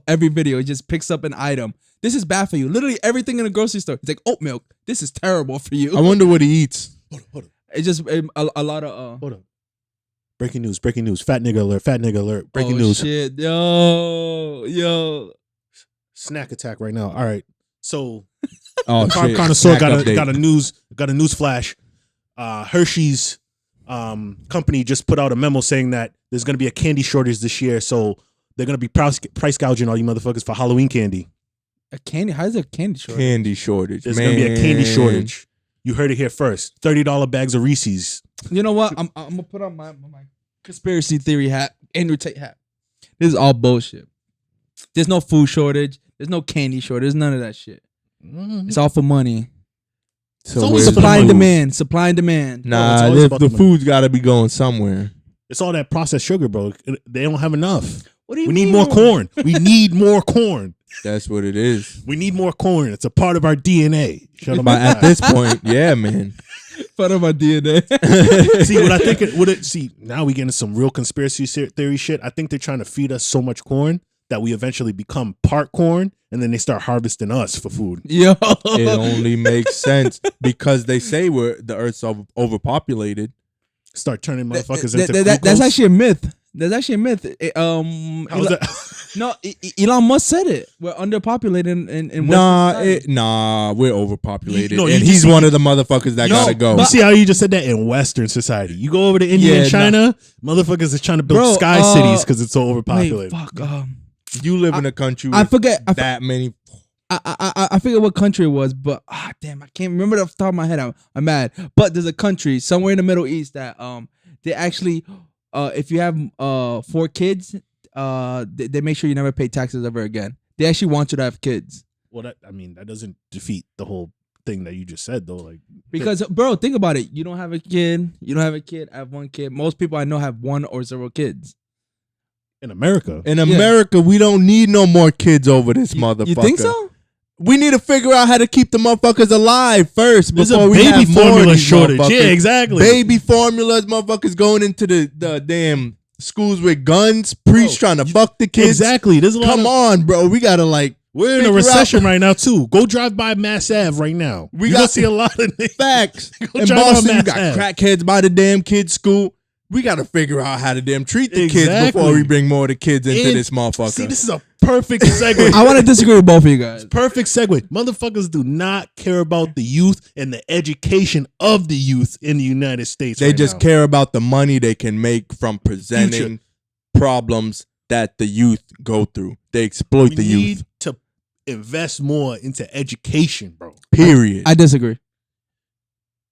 every video. He just picks up an item. This is bad for you. Literally everything in a grocery store. It's like oat milk. This is terrible for you. I wonder what he eats. Hold on. It's just a lot of. Hold on. Breaking news. Fat nigga alert. Breaking news. Shit. Yo. Snack attack right now. All right. So Oh, the connoisseur got a news flash. Hershey's company just put out a memo saying that there's going to be a candy shortage this year, so they're going to be price gouging all you motherfuckers for Halloween candy. A candy? How is there a candy shortage? Candy shortage. There's going to be a candy shortage. You heard it here first. $30 bags of Reese's. You know what? I'm gonna put on my conspiracy theory hat, Andrew Tate hat. This is all bullshit. There's no food shortage. There's no candy shortage. There's none of that shit. It's all for money. So Supply and demand. Supply and demand. Nah, the food's got to be going somewhere. It's all that processed sugar, bro. They don't have enough. What do you We mean? need more corn. We need more corn. That's what it is. We need more corn. It's a part of our DNA. Shut up. But at this point, yeah, man. Part of my DNA. See what I think? See, now we get into some real conspiracy theory shit. I think they're trying to feed us so much corn that we eventually become part corn, and then they start harvesting us for food. Yo, It only makes sense because they say the Earth's overpopulated. Start turning motherfuckers into glucose. that's actually a myth. That's actually a myth. How's that? No, Elon Musk said it. We're underpopulated in Nah, we're overpopulated, You and he's one of the motherfuckers that gotta go. You see how you just said that in Western society? You go over to India and China, motherfuckers is trying to build sky cities because it's so overpopulated. Wait, fuck. You live in a country with I forget many. I forget what country it was, but damn, I can't remember off the top of my head. I'm mad. But there's a country somewhere in the Middle East that they actually if you have 4 kids, they make sure you never pay taxes ever again. They actually want you to have kids. Well, that doesn't defeat the whole thing that you just said though. Like, because bro, think about it. You don't have a kid. I have 1 kid. Most people I know have 1 or 0 kids. In America, we don't need no more kids over this motherfucker. You think so? We need to figure out how to keep the motherfuckers alive first there's before a we baby have more formula of these shortage. motherfuckers. Yeah, exactly. Baby formulas, motherfuckers going into the damn schools with guns, priests trying to fuck the kids. Exactly. There's a lot. Come on, bro. We gotta we're in a recession right now too. Go drive by Mass Ave right now. We got to see a lot of facts. In drive on Boston, you Mass got Ave. crackheads by the damn kids' school. We got to figure out how to damn treat the kids before we bring more of the kids into this motherfucker. See, this is a perfect segue. I want to disagree with both of you guys. Perfect segue. Motherfuckers do not care about the youth and the education of the youth in the United States. They just care about the money they can make from presenting problems that the youth go through. They exploit the youth. We need to invest more into education, bro. Period. I disagree.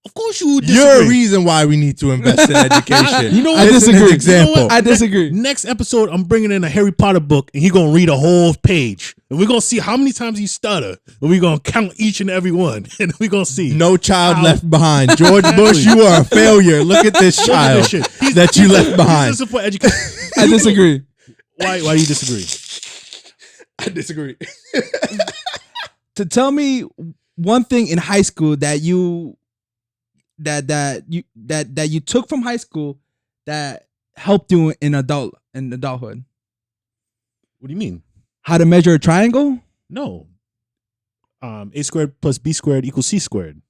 Of course you would disagree. You're a reason why we need to invest in education. You know what? I disagree. Example. You know what? I disagree. Next episode, I'm bringing in a Harry Potter book, and he's gonna read a whole page, and we're gonna see how many times he stutter, and we're gonna count each and every one, and we're gonna see. No child left behind. George Bush, you are a failure. Look at this child that you left behind. He's support education. I disagree. Why do you disagree? I disagree. To tell me one thing in high school that you took from high school that helped you in adulthood. What do you mean? How to measure a triangle? No. A squared plus B squared equals C squared.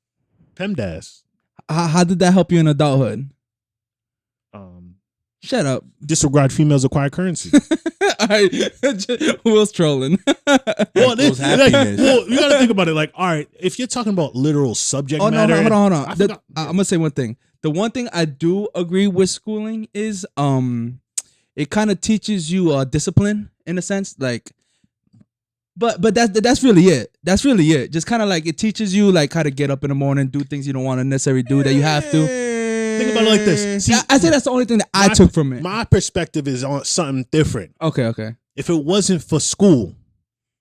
PEMDAS. How did that help you in adulthood? Shut up. Disregard females acquire currency. All right. Will's trolling. Well, you gotta think about it. Like, all right, if you're talking about literal subject matter. Hold on. I'm gonna say one thing. The one thing I do agree with schooling is it kind of teaches you discipline in a sense. Like But that's really it. That's really it. Just kind of like it teaches you like how to get up in the morning, do things you don't want to necessarily do that you have to. Think about it like this. See, I say that's the only thing that I took from it. My perspective is on something different. Okay. If it wasn't for school,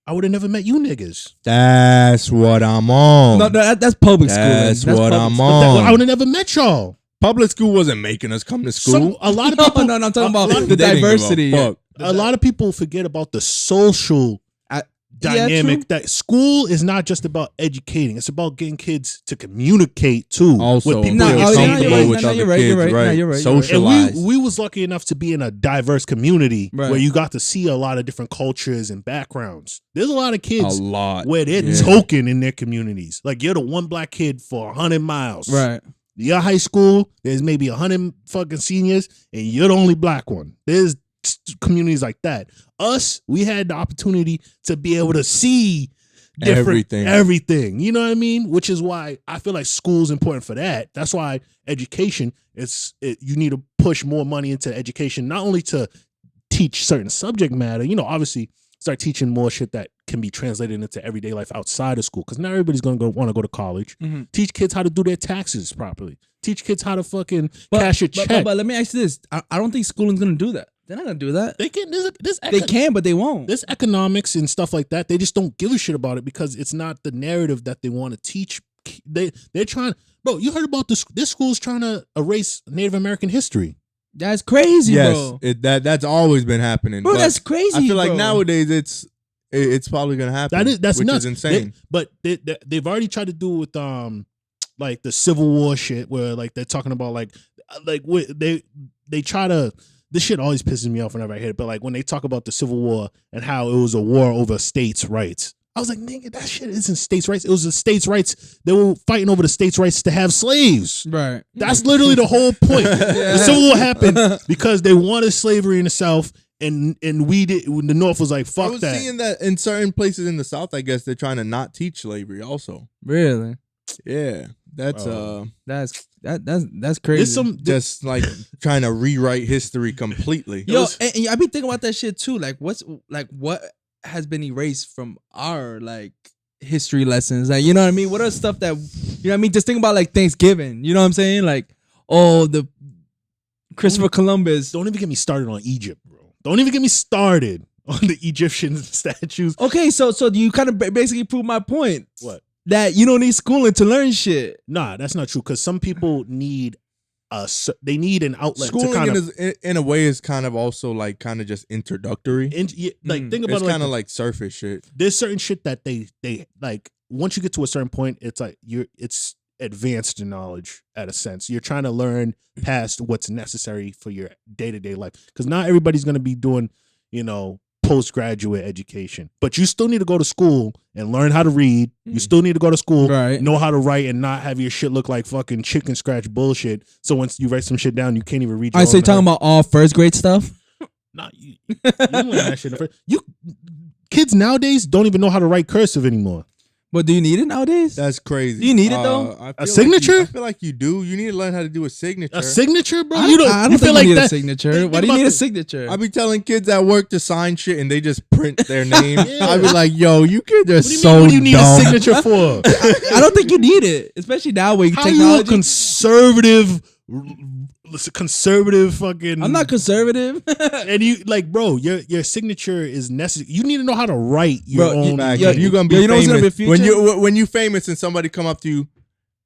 I would have never met you niggas. That's what I'm on. No, that's public school. That's what I'm on. I would have never met y'all. Public school wasn't making us come to school. A lot of people. No, I'm talking about the They didn't give a diversity. fuck. A lot of people forget about the social dynamic. True. That school is not just about educating; it's about getting kids to communicate too. Also, with people No, in oh, your yeah, same you're age. right. with No, other you're right, kids, you're right. right? No, you're right. Socialize. And we was lucky enough to be in a diverse community Right. where you got to see a lot of different cultures and backgrounds. There's a lot of kids A lot. where they're Yeah. token in their communities. Like you're the one black kid for 100 miles. Right. Your high school, there's maybe 100 fucking seniors, and you're the only black one. There's communities like that. Us, we had the opportunity to be able to see everything. You know what I mean? Which is why I feel like school's important for that. That's why education you need to push more money into education, not only to teach certain subject matter, obviously start teaching more shit that can be translated into everyday life outside of school. Because not everybody's going to want to go to college. Mm-hmm. Teach kids how to do their taxes properly. Teach kids how to fucking cash a check. But let me ask you this. I don't think schooling's going to do that. They're not going to do that. They can. They can, but they won't. There's economics and stuff like that. They just don't give a shit about it because it's not the narrative that they want to teach. They're trying. Bro, you heard about this? This school's trying to erase Native American history. That's crazy, bro. Yes, that's always been happening. Bro, but that's crazy. I feel like bro. nowadays it's probably gonna happen. That's which nuts. is insane. They've already tried to do it with like the Civil War shit, where like they're talking about like they try to. This shit always pisses me off whenever I hear it. But like when they talk about the Civil War and how it was a war over states' rights, I was like, nigga, that shit isn't states' rights. It was the states' rights. They were fighting over the states' rights to have slaves. Right. That's literally the whole point. The Civil War happened because they wanted slavery in the South, and we did. The North was like, fuck I was that. seeing that in certain places in the South. I guess they're trying to not teach slavery. Also, Really? yeah, that's That's crazy. There's some just like trying to rewrite history completely. Yo, and I be thinking about that shit too. Like, what has been erased from our like history lessons? Like, you know what I mean? What are stuff that Just think about like Thanksgiving. You know what I'm saying? Like, the Christopher Columbus. Don't even get me started on Egypt, bro. Don't even get me started on the Egyptian statues. Okay, so you kind of basically prove my point. What? That you don't need schooling to learn shit. Nah, that's not true. Because some people need they need an outlet Schooling to kind of in a way is kind of also like kind of just introductory. think about It's it. kind of like surface shit. There's certain shit that they like. Once you get to a certain point, it's like it's advanced knowledge at a sense. You're trying to learn past what's necessary for your day-to-day life. Because not everybody's gonna be doing, postgraduate education. But you still need to go to school and learn how to read. You still need to go to school, Right. know how to write, and not have your shit look like fucking chicken scratch bullshit. So once you write some shit down, you can't even read. All right, so you're talking about all first grade stuff? Nah, you learn that shit. Kids nowadays don't even know how to write cursive anymore. But do you need it nowadays? That's crazy. Do you need it, though? I A feel signature? I feel like you do. You need to learn how to do a signature. A signature, bro? I You don't you think feel like you need that? a signature. Think Why do you about need a the- signature? I be telling kids at work to sign shit and they just print their name. Yeah. I be like, yo, you kids are What do you so mean? What do you need dumb. a signature for? I don't think you need it, especially now with How you a technology. conservative fucking? I'm not conservative. And you like, bro, your signature is necessary. You need to know how to write your Bro, own. Fact, Yo, if you're gonna be yo, you know what's famous, gonna be future? when you famous and somebody come up to you,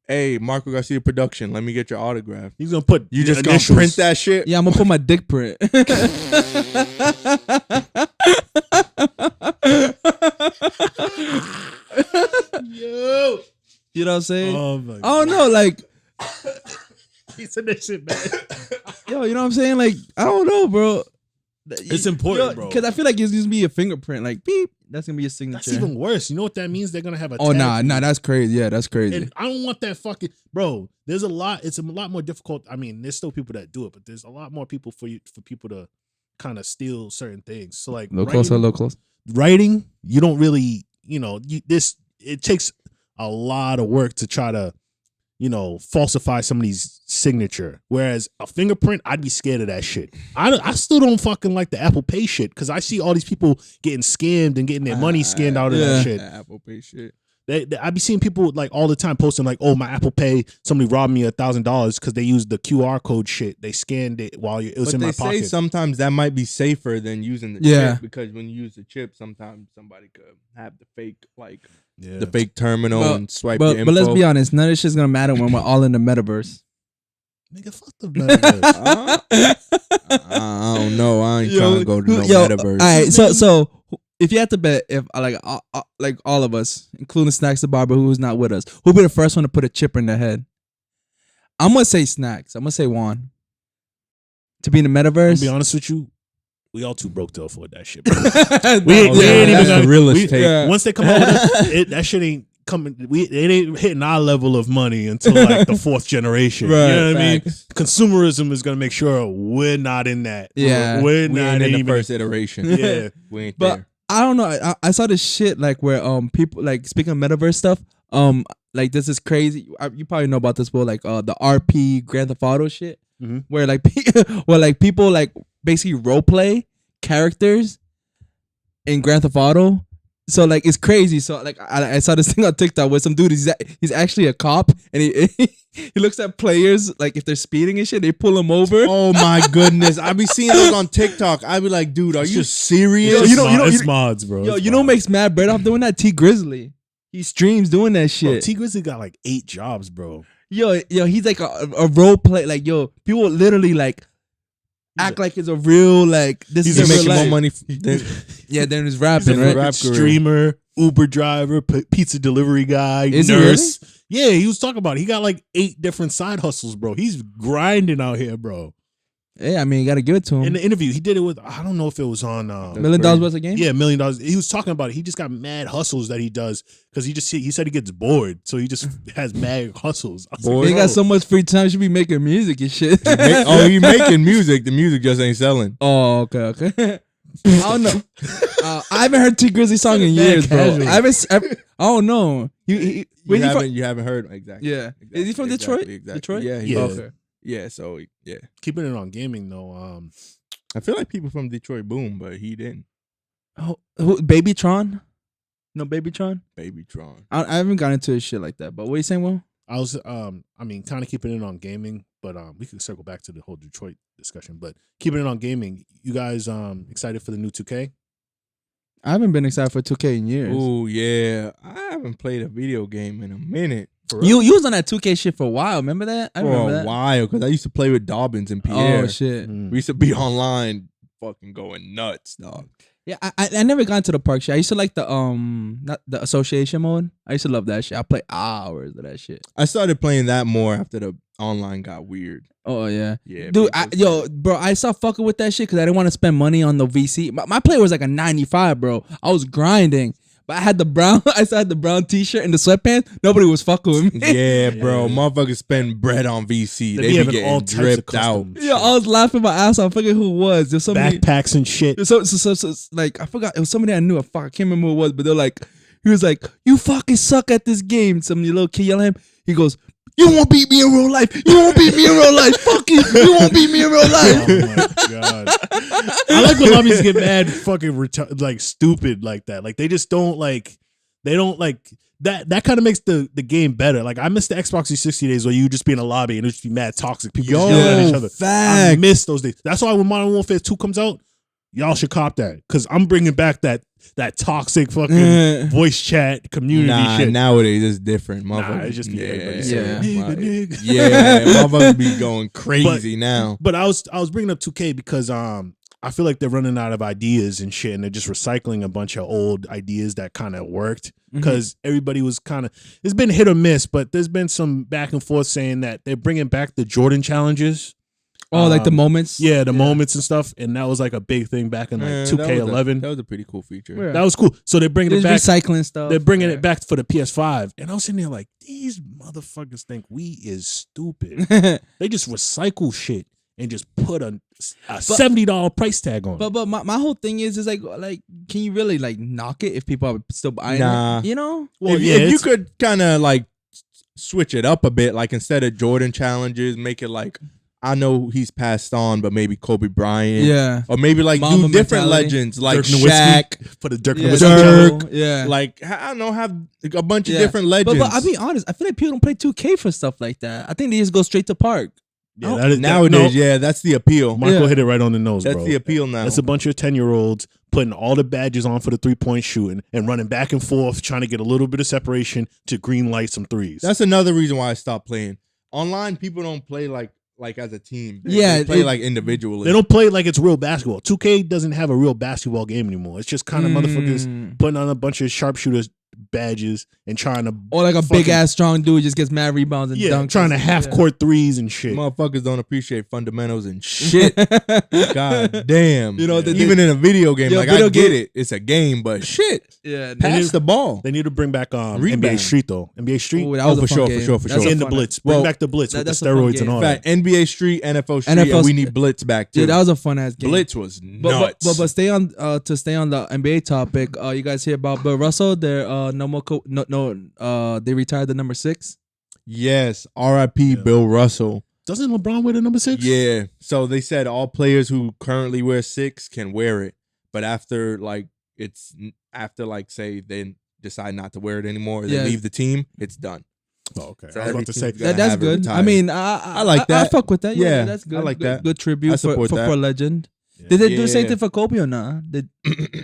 hey, Marco Garcia production, let me get your autograph. He's gonna put You just initials. gonna print that shit. Yeah, I'm gonna put my dick print. Yo, You know what I'm saying? oh my, I don't know, like, he said that shit, man. yo, you know what I'm saying? Like, I don't know, bro. It's important, bro. Because I feel like it's gonna be a fingerprint, like beep. That's gonna be a signature. That's even worse. You know what that means? They're gonna have a. Oh tag. nah, that's crazy. Yeah, that's crazy. And I don't want that fucking bro. There's a lot. It's a lot more difficult. I mean, there's still people that do it, but there's a lot more people for people to kind of steal certain things. So like, A little closer. writing, you don't really, it takes a lot of work to try to falsify somebody's signature. Whereas a fingerprint, I'd be scared of that shit. I still don't fucking like the Apple Pay shit because I see all these people getting scammed and getting their money scanned out of that shit. Apple Pay shit. I be seeing people like all the time posting like, "Oh, my Apple Pay, somebody robbed me $1,000 because they used the QR code shit. They scanned it while it was in my pocket." They say sometimes that might be safer than using the chip because when you use the chip, sometimes somebody could have the fake the fake terminal and swipe your info. But let's be honest, none of this shit's gonna matter when we're all in the metaverse. Nigga, fuck the metaverse. I don't know. I ain't trying to go to no metaverse. All right, so if you had to bet, if like all of us, including Snacks the Barber, who's not with us, who'll be the first one to put a chip in their head? I'm gonna say Snacks. I'm gonna say Juan. To be in the metaverse. To be honest with you, we all too broke to afford that shit. We ain't even gonna real estate. Once they come out with it, that shit ain't coming. It ain't hitting our level of money until like the fourth generation. Right, you know what I mean? Consumerism is gonna make sure we're not in that. Yeah, we're we not ain't in the even, first iteration. Yeah, we ain't but there. I don't know. I saw this shit like where people like speaking of metaverse stuff. Like this is crazy. You probably know about this, but like the RP Grand Theft Auto shit, where like people like basically role play characters in Grand Theft Auto. So like it's crazy. So like I saw this thing on TikTok where some dude he's actually a cop and he he looks at players like if they're speeding and shit, they pull him over. Oh my goodness, I be seeing those on TikTok. I be like, dude, are you serious? It's mods, bro. Yo, you know what makes Mad Bread off doing that? T Grizley. He streams doing that shit. Bro, T Grizley got like 8 jobs, bro. Yo, he's like a role play. Like people literally like act like it's a real like this He's is making real more life. money. Then he's rapping, right? Rap Streamer, Uber driver, pizza delivery guy, Is nurse. Yeah, he was talking about it. He got like 8 different side hustles, bro. He's grinding out here, bro. Yeah, I mean, you got to give it to him. In the interview, he did it with, I don't know if it was on $1 million worth of game? Yeah, $1 million. He was talking about it. He just got mad hustles that he does because he said he gets bored, so he just has mad hustles. He got so much free time, he should be making music and shit. He making music. The music just ain't selling. Oh, okay. I don't know. I haven't heard T Grizzly song in years, bro. I don't know. You haven't heard exactly. Yeah. Exactly, Is he from Detroit? Exactly. Detroit? Yeah. Yeah. Okay. Yeah. So yeah. Keeping it on gaming though. I feel like people from Detroit boom, but he didn't. Oh, Babytron? No, Babytron? Babytron. I haven't gotten into his shit like that. But what are you saying, Will? I was kind of keeping it on gaming, but we could circle back to the whole Detroit discussion. But keeping it on gaming, you guys excited for the new 2K? I haven't been excited for 2K in years. Oh yeah, I haven't played a video game in a minute. You was on that 2K shit for a while. Remember that? I remember that. For a while, because I used to play with Dobbins and Pierre. Oh shit. We used to be online, fucking going nuts, dog. Yeah, I never got into the park shit. I used to like the not the association mode. I used to love that shit. I play hours of that shit. I started playing that more after the online got weird. Oh yeah, yeah, dude. Bro, I stopped fucking with that shit because I didn't want to spend money on the VC. My play was like a 95, bro. I was grinding, but I had the brown. I still had the brown T-shirt and the sweatpants. Nobody was fucking with me. Yeah, bro. Motherfuckers spend bread on VC. They be getting all dripped out. Yeah, I was laughing my ass off. I forget who it was. There's somebody backpacks and shit. So, like I forgot. It was somebody I knew. I can't remember who it was, but they're like, he was like, "You fucking suck at this game." Some little kid yelling at him. He goes, "You won't beat me in real life. You won't beat me in real life. Fuck you. You won't beat me in real life." Oh my god! I like when lobbies get mad, fucking like stupid like that. Like they just don't like. They don't like that. That kind of makes the game better. Like I miss the Xbox 360 days where you just be in a lobby and it just be mad toxic. People just yelling at each other. Fact. I miss those days. That's why when Modern Warfare 2 comes out, y'all should cop that because I'm bringing back that toxic fucking voice chat community shit. Nowadays it's different. Nah, it's just nigga. Motherfuckers be going crazy now. But I was bringing up 2K because I feel like they're running out of ideas and shit, and they're just recycling a bunch of old ideas that kind of worked because everybody was kind of. It's been hit or miss, but there's been some back and forth saying that they're bringing back the Jordan challenges. Oh, like the moments? Yeah, the moments and stuff. And that was like a big thing back in like 2K11. That was a pretty cool feature. Yeah. That was cool. So they're bringing it back. Recycling stuff. They're bringing it back for the PS5. And I was sitting there like, these motherfuckers think we is stupid. They just recycle shit and just put a $70 price tag on it. But my whole thing is like, can you really like knock it if people are still buying it? You know? Well, if you could kind of like switch it up a bit. Like instead of Jordan challenges, make it like, I know he's passed on, but maybe Kobe Bryant. Yeah. Or maybe like Mamba do different mentality. legends like Dirk Nowitzki. Shaq. For the Dirk Yeah, Nowitzki. Dirk. Yeah. Like, I don't know, have a bunch of Yeah. different legends. But I'll be honest, I feel like people don't play 2K for stuff like that. I think they just go straight to park. Yeah, that is, Nowadays, yeah, that's the appeal. Marco Yeah. hit it right on the nose, That's bro. the appeal now. That's a bunch of 10-year-olds putting all the badges on for the 3-point shooting and running back and forth, trying to get a little bit of separation to green light some threes. That's another reason why I stopped playing. Online, people don't play like as a team. Yeah, they play it- like individually. They don't play like it's real basketball. 2K doesn't have a real basketball game anymore. It's just kind of motherfuckers putting on a bunch of sharpshooters badges and trying to Or like a big ass strong dude just gets mad rebounds and dunks. trying to half court threes and shit. Motherfuckers don't appreciate fundamentals and shit. God damn. You know, even in a video game, Yo, like video I get game- it. It's a game, but shit. Yeah. Pass the ball. They need to bring back NBA Rebound. Street though. NBA Street Ooh, that was Oh, a for fun sure, game. for sure, for That's sure. a and the fun- Blitz. Bring Well, back the Blitz with the that's a fun steroids game. and all In that. fact, NBA Street, NFL Street, NFL and we need Blitz back too. Dude, that was a fun ass game. Blitz was nuts. But stay on to stay on the NBA topic. You guys hear about Bill Russell? They're they retired the number 6. Yes, R.I.P. Yeah. Bill Russell. Doesn't LeBron wear the number 6? Yeah. So they said all players who currently wear 6 can wear it, but after say they decide not to wear it anymore, Yeah. they leave the team, it's done. Oh, okay. So I was about to say. everything's gotta That's have it good. retired. I mean, I like that. I fuck with that. Yeah, Yeah, that's good. I like Good- that. Good tribute I support for that. a legend. Yeah. Did they do the same Yeah. thing for Kobe or nah?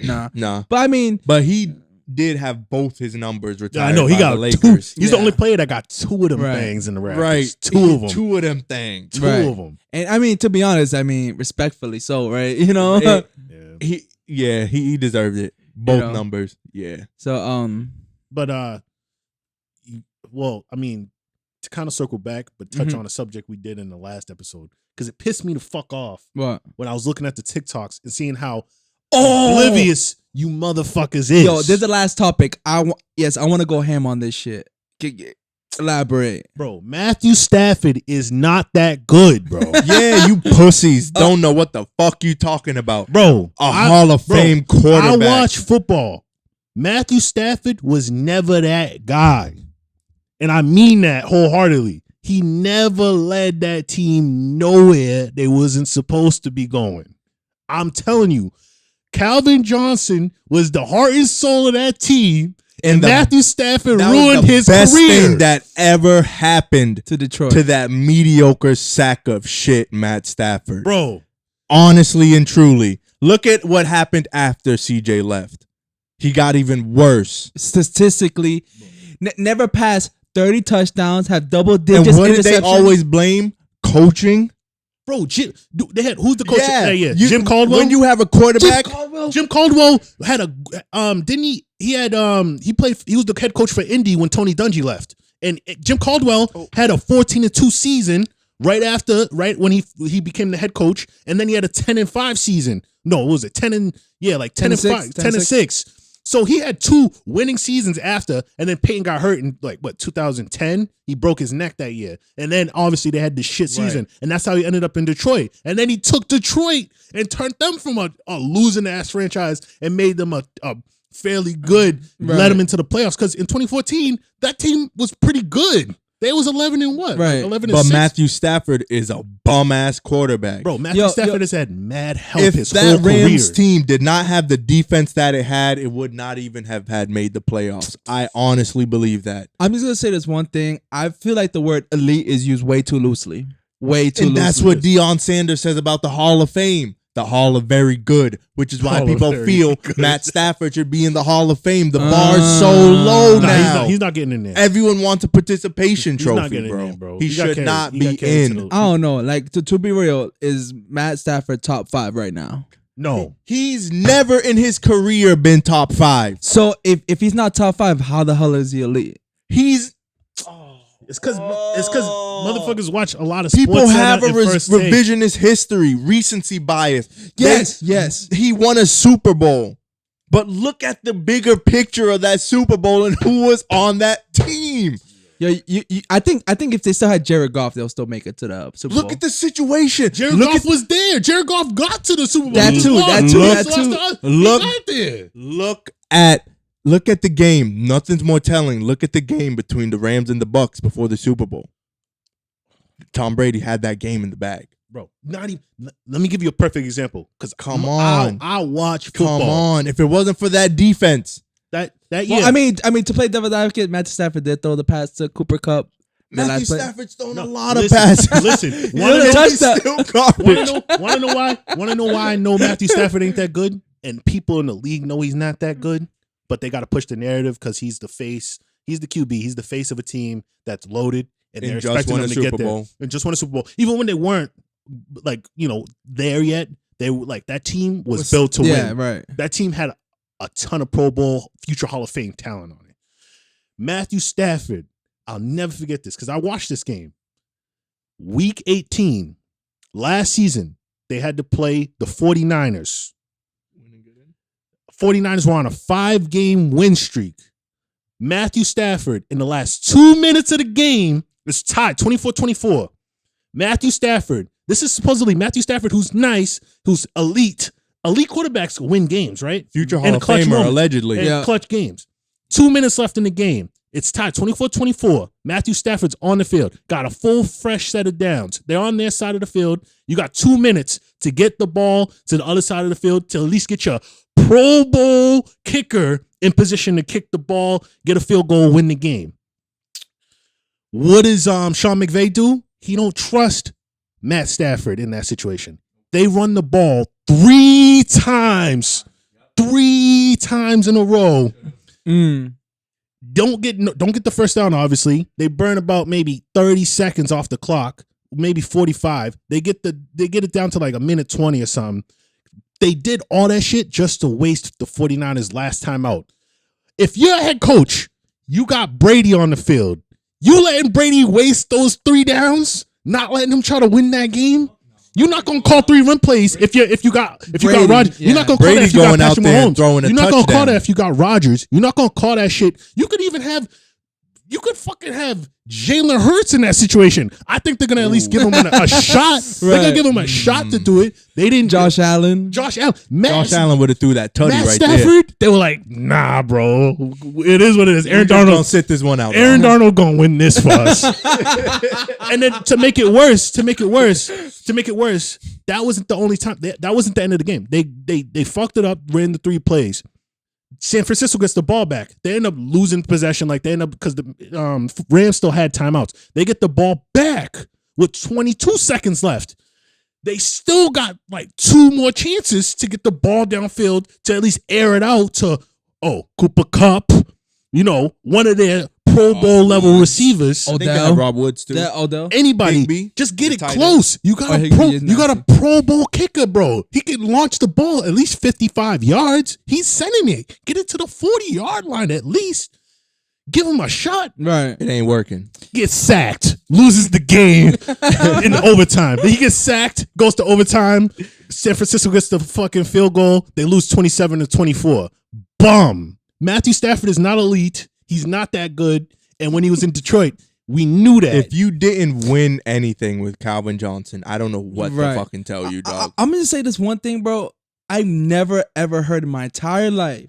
Nah. Nah, But I mean, but he did have both his numbers Yeah, retired. I know he by got the 2. Lakers. He's the Yeah. only player that got 2 of them Right. things in the Raptors. Right, 2 of them. 2 of them things. 2 Right. of them. and I mean to be honest, I mean respectfully so, right? You know. It- Yeah. he deserved it. Both know. numbers. Yeah. So But well, I mean, to kind of circle back, but touch Mhm. on a subject we did in the last episode, because it pissed me the fuck off what? when I was looking at the TikToks and seeing how oblivious you motherfuckers is. Yo, this is the last topic. I want to go ham on this shit. Elaborate. Bro, Matthew Stafford is not that good, bro. Yeah, you pussies don't know what the fuck you talking about. Bro, A Hall of Fame I quarterback. watch football. Matthew Stafford was never that guy. And I mean that wholeheartedly. He never led that team nowhere they wasn't supposed to be going. I'm telling you, Calvin Johnson was the heart and soul of that team, and Matthew Stafford that was ruined the his best career. thing that ever happened To Detroit. to that mediocre sack of shit, Matt Stafford. Bro, Honestly and truly, look at what happened after CJ left. He got even worse. Statistically, never passed 30 touchdowns, have double digits. And what did they interceptions. always blame? Coaching? who's the coach? Yeah. Yeah. Jim Caldwell. When you have a quarterback, Jim Caldwell had a didn't he? He had he was the head coach for Indy when Tony Dungy left, and Jim Caldwell had a 14-2 season right when he became the head coach, and then he had a 10-5 season. No, what was it 10 and 5, 10-6. So he had 2 winning seasons after, and then Peyton got hurt in 2010. He broke his neck that year, and then obviously they had this shit season, and that's how he ended up in Detroit. And then he took Detroit and turned them from a losing ass franchise and made them a fairly good, led them into the playoffs. Because in 2014, that team was pretty good. They was 11 and what? Right. 11 and but 6. Matthew Stafford is a bum ass quarterback. Bro, Matthew Stafford has had mad help If his that whole career. Rams team did not have the defense that it had, it would not even have had made the playoffs. I honestly believe that. I'm just gonna say this one thing. I feel like the word elite is used way too loosely. Way too And loosely. that's what Deion Sanders says about the Hall of Fame. The Hall of Very Good, which is why Hall of people Very feel Good. Matt Stafford should be in the Hall of Fame. The bar's so low Nah, now. he's not getting in there. Everyone wants a participation He's not trophy, getting in bro. there, bro. He He got should carried- not he got be carried to in. the- I don't know. Like to be real, is Matt Stafford top 5 right now? No. He's never in his career been top 5. So if he's not top 5, how the hell is he elite? He's It's because motherfuckers watch a lot of sports. people have a Center and First Take. revisionist history, recency bias. Yes, They- yes. He won a Super Bowl. But look at the bigger picture of that Super Bowl and who was on that team. Yeah, I think if they still had Jared Goff, they'll still make it to the Super Bowl. Look at the situation. Jared Look Goff at was there. Jared Goff got to the Super Bowl. That He too, lost. that He too, lost that to too. us. Look- He got there. Look at Look at the game. Nothing's more telling. Look at the game between the Rams and the Bucks before the Super Bowl. Tom Brady had that game in the bag. Bro, not even. Let me give you a perfect example. Because Come on. I watch football. Come on. If it wasn't for that defense. That year. Well, I mean, to play devil's advocate, Matthew Stafford did throw the pass to Cooper Kupp. Matthew Stafford's thrown a lot of passes. Listen, Want to know why? Want to know why I know Matthew Stafford ain't that good? And people in the league know he's not that good, but they got to push the narrative because he's the face. He's the QB. He's the face of a team that's loaded, and they're expecting them to get there. And just won a Super Bowl. Even when they weren't, there yet, they were like, that team was built to win. Yeah, right. That team had a ton of Pro Bowl, future Hall of Fame talent on it. Matthew Stafford, I'll never forget this because I watched this game. Week 18, last season, they had to play the 49ers. 49ers were on a 5-game win streak. Matthew Stafford, in the last 2 minutes of the game, is tied 24-24. Matthew Stafford, this is supposedly Matthew Stafford, who's nice, who's elite. Elite quarterbacks win games, right? Future Hall of Famer, allegedly. And clutch games. 2 minutes left in the game. It's tied 24-24. Matthew Stafford's on the field. Got a full, fresh set of downs. They're on their side of the field. You got 2 minutes to get the ball to the other side of the field to at least get your Pro Bowl kicker in position to kick the ball, get a field goal, win the game. What does Sean McVay do? He don't trust Matt Stafford in that situation. They run the ball 3 times. 3 times in a row. Don't get the first down, obviously. They burn about maybe 30 seconds off the clock, maybe 45. They get it down to like a minute 20 or something. They did all that shit just to waste the 49ers last time out. If you're a head coach, you got Brady on the field. You letting Brady waste those 3 downs, not letting him try to win that game? You're not gonna call 3 run plays if you got Rodgers. Yeah. You're not gonna call that if you got Patrick Mahomes. You're not gonna call that if you got Rodgers. You're not gonna call that shit. You could fucking have Jalen Hurts in that situation. I think they're gonna at least give him a shot. Right. They're gonna give him a shot to do it. They didn't. Josh Allen. Josh Allen would have threw that tutty right Stafford, there. They were like, nah, bro. It is what it is. Aaron Darnold gonna sit this one out. Aaron Darnold gonna win this for us. And then to make it worse, that wasn't the only time. That wasn't the end of the game. They fucked it up, ran the 3 plays. San Francisco gets the ball back. They end up losing possession. Because the Rams still had timeouts. They get the ball back with 22 seconds left. They still got like 2 more chances to get the ball downfield to at least air it out to Cooper Kupp, one of their Pro Bowl level receivers. I think they had Rob Woods too. Odell. Anybody, Higby, just get it close. You got a Pro Bowl kicker, bro. He can launch the ball at least 55 yards. He's sending it. Get it to the 40-yard line at least. Give him a shot. Right. It ain't working. Gets sacked. Loses the game in overtime. Then he gets sacked. Goes to overtime. San Francisco gets the fucking field goal. They lose 27-24. Bum. Matthew Stafford is not elite. He's not that good. And when he was in Detroit, we knew that. If you didn't win anything with Calvin Johnson, I don't know what to fucking tell you, dog. I'm going to say this one thing, bro. I've never, ever heard in my entire life.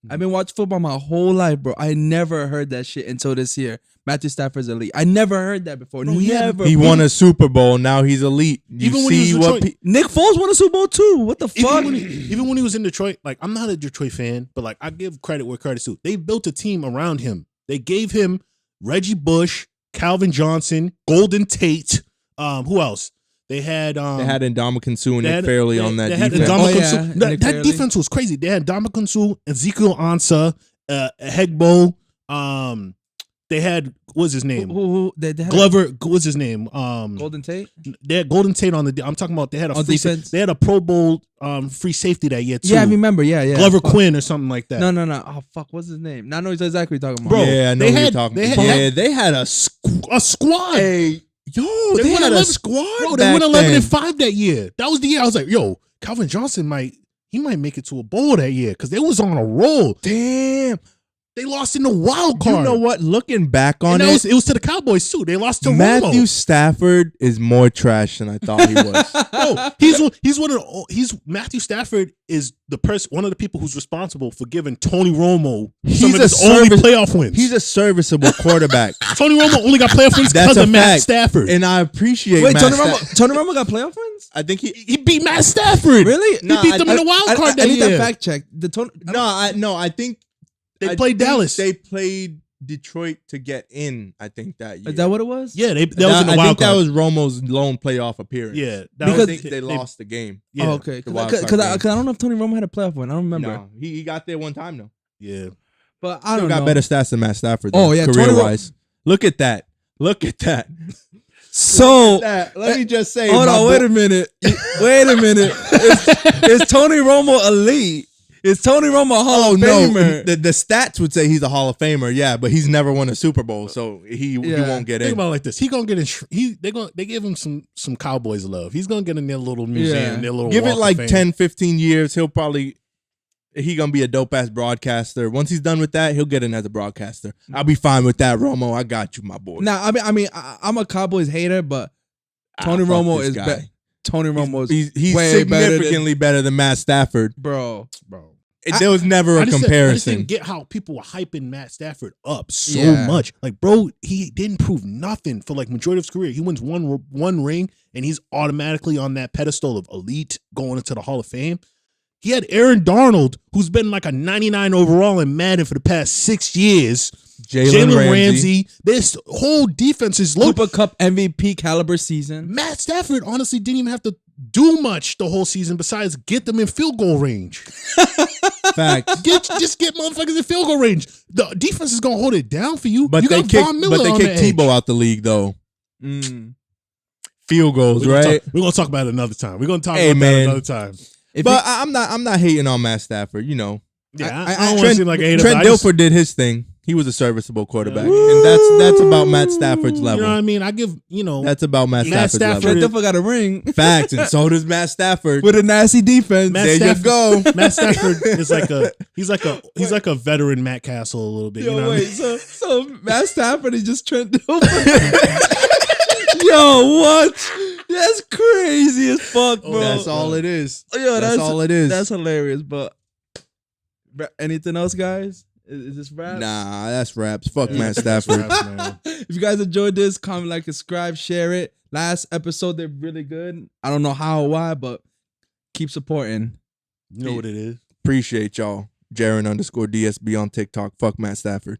I've been watching football my whole life, bro. I never heard that shit until this year. Matthew Stafford's elite. I never heard that before. Never. He won a Super Bowl. Now he's elite. Even when he was Detroit, Nick Foles won a Super Bowl too. What the fuck? Even when he was in Detroit, like, I'm not a Detroit fan, but like, I give credit where credit's due. They built a team around him. They gave him Reggie Bush, Calvin Johnson, Golden Tate. Who else? They had Ndamukong Suh and Nick Fairley on that defense. That defense was crazy. They had Ndamukong Suh, Ezekiel Ansah, Hegbo. They had, what's his name? Glover. What's his name? Golden Tate. They had Golden Tate on the. I'm talking about. They had a free defense. They had a Pro Bowl free safety that year too. Yeah, I remember. Yeah. Glover Quinn or something like that. No. Oh fuck, what's his name? I know exactly what you're talking about. Bro, yeah, I know what you're talking about. They had a squad. They had a squad. Bro, they went 11-5 that year. That was the year I was like, yo, Calvin Johnson might make it to a bowl that year because they was on a roll. Damn. They lost in the wild card. You know what? Looking back on it was to the Cowboys too. They lost to Matthew Romo. Stafford is more trash than I thought he was. Bro, Matthew Stafford is one of the people who's responsible for giving Tony Romo some of his only playoff wins. He's a serviceable quarterback. Tony Romo only got playoff wins because of Matt Stafford. And I appreciate Tony Romo got playoff wins? I think he beat Matt Stafford. Really? He beat them in the wild card I need that fact check. I think they played Dallas. They played Detroit to get in, I think, that year. Is that what it was? Yeah, that was in the wild card. I think that was Romo's lone playoff appearance. Yeah. I think they lost the game. Yeah. Oh, okay. Because I don't know if Tony Romo had a playoff win. I don't remember. No, he got there one time, though. Yeah. But I don't know. Got better stats than Matt Stafford. Oh, yeah. Career-wise. Look at that. So, let me just say. Hold on. Wait a minute. Is Tony Romo elite? Is Tony Romo a Hall of Famer? The stats would say he's a Hall of Famer, yeah, but he's never won a Super Bowl, so he won't get in. Think about it like this: he gonna get in. They give him some Cowboys love. He's gonna get in their little museum, their little. Give it like 10, 15 years. He gonna be a dope ass broadcaster. Once he's done with that, he'll get in as a broadcaster. I'll be fine with that, Romo. I got you, my boy. Now, I mean, I'm a Cowboys hater, but Tony Romo is better. Tony Romo is he's way significantly better than Matt Stafford, bro. There was never a comparison. I just didn't get how people were hyping Matt Stafford up so much. Like, bro, he didn't prove nothing for like majority of his career. He wins one ring, and he's automatically on that pedestal of elite going into the Hall of Fame. He had Aaron Darnold, who's been like a 99 overall in Madden for the past 6 years. Jalen Ramsey. This whole defense is low. Cooper Cup MVP caliber season. Matt Stafford honestly didn't even have to do much the whole season besides get them in field goal range. Fact. Just get motherfuckers in field goal range. The defense is gonna hold it down for you. But you they kicked Tebow out the league though. Field goals, right? We're gonna talk about it another time. We're gonna talk about that another time. I'm not hating on Matt Stafford. You know. Yeah, I don't want to seem like a hater. Trent Dilfer did his thing. He was a serviceable quarterback, and that's about Matt Stafford's level. You know what I mean? I give that's about Matt Stafford's level. Trent Dilfer got a ring. Facts, and so does Matt Stafford with a nasty defense. You go. Matt Stafford is he's like a veteran Matt Castle a little bit. You know what I mean? So Matt Stafford is just Trent Dilfer. Yo, what? That's crazy as fuck, bro. That's all it is. Yo, that's all it is. That's hilarious. But anything else, guys? Is this raps? Nah, that's raps. Fuck Matt Stafford. If you guys enjoyed this, comment, like, subscribe, share it. Last episode, they're really good. I don't know how or why, but keep supporting. You know what it is. Appreciate y'all. Jaren _DSB on TikTok. Fuck Matt Stafford.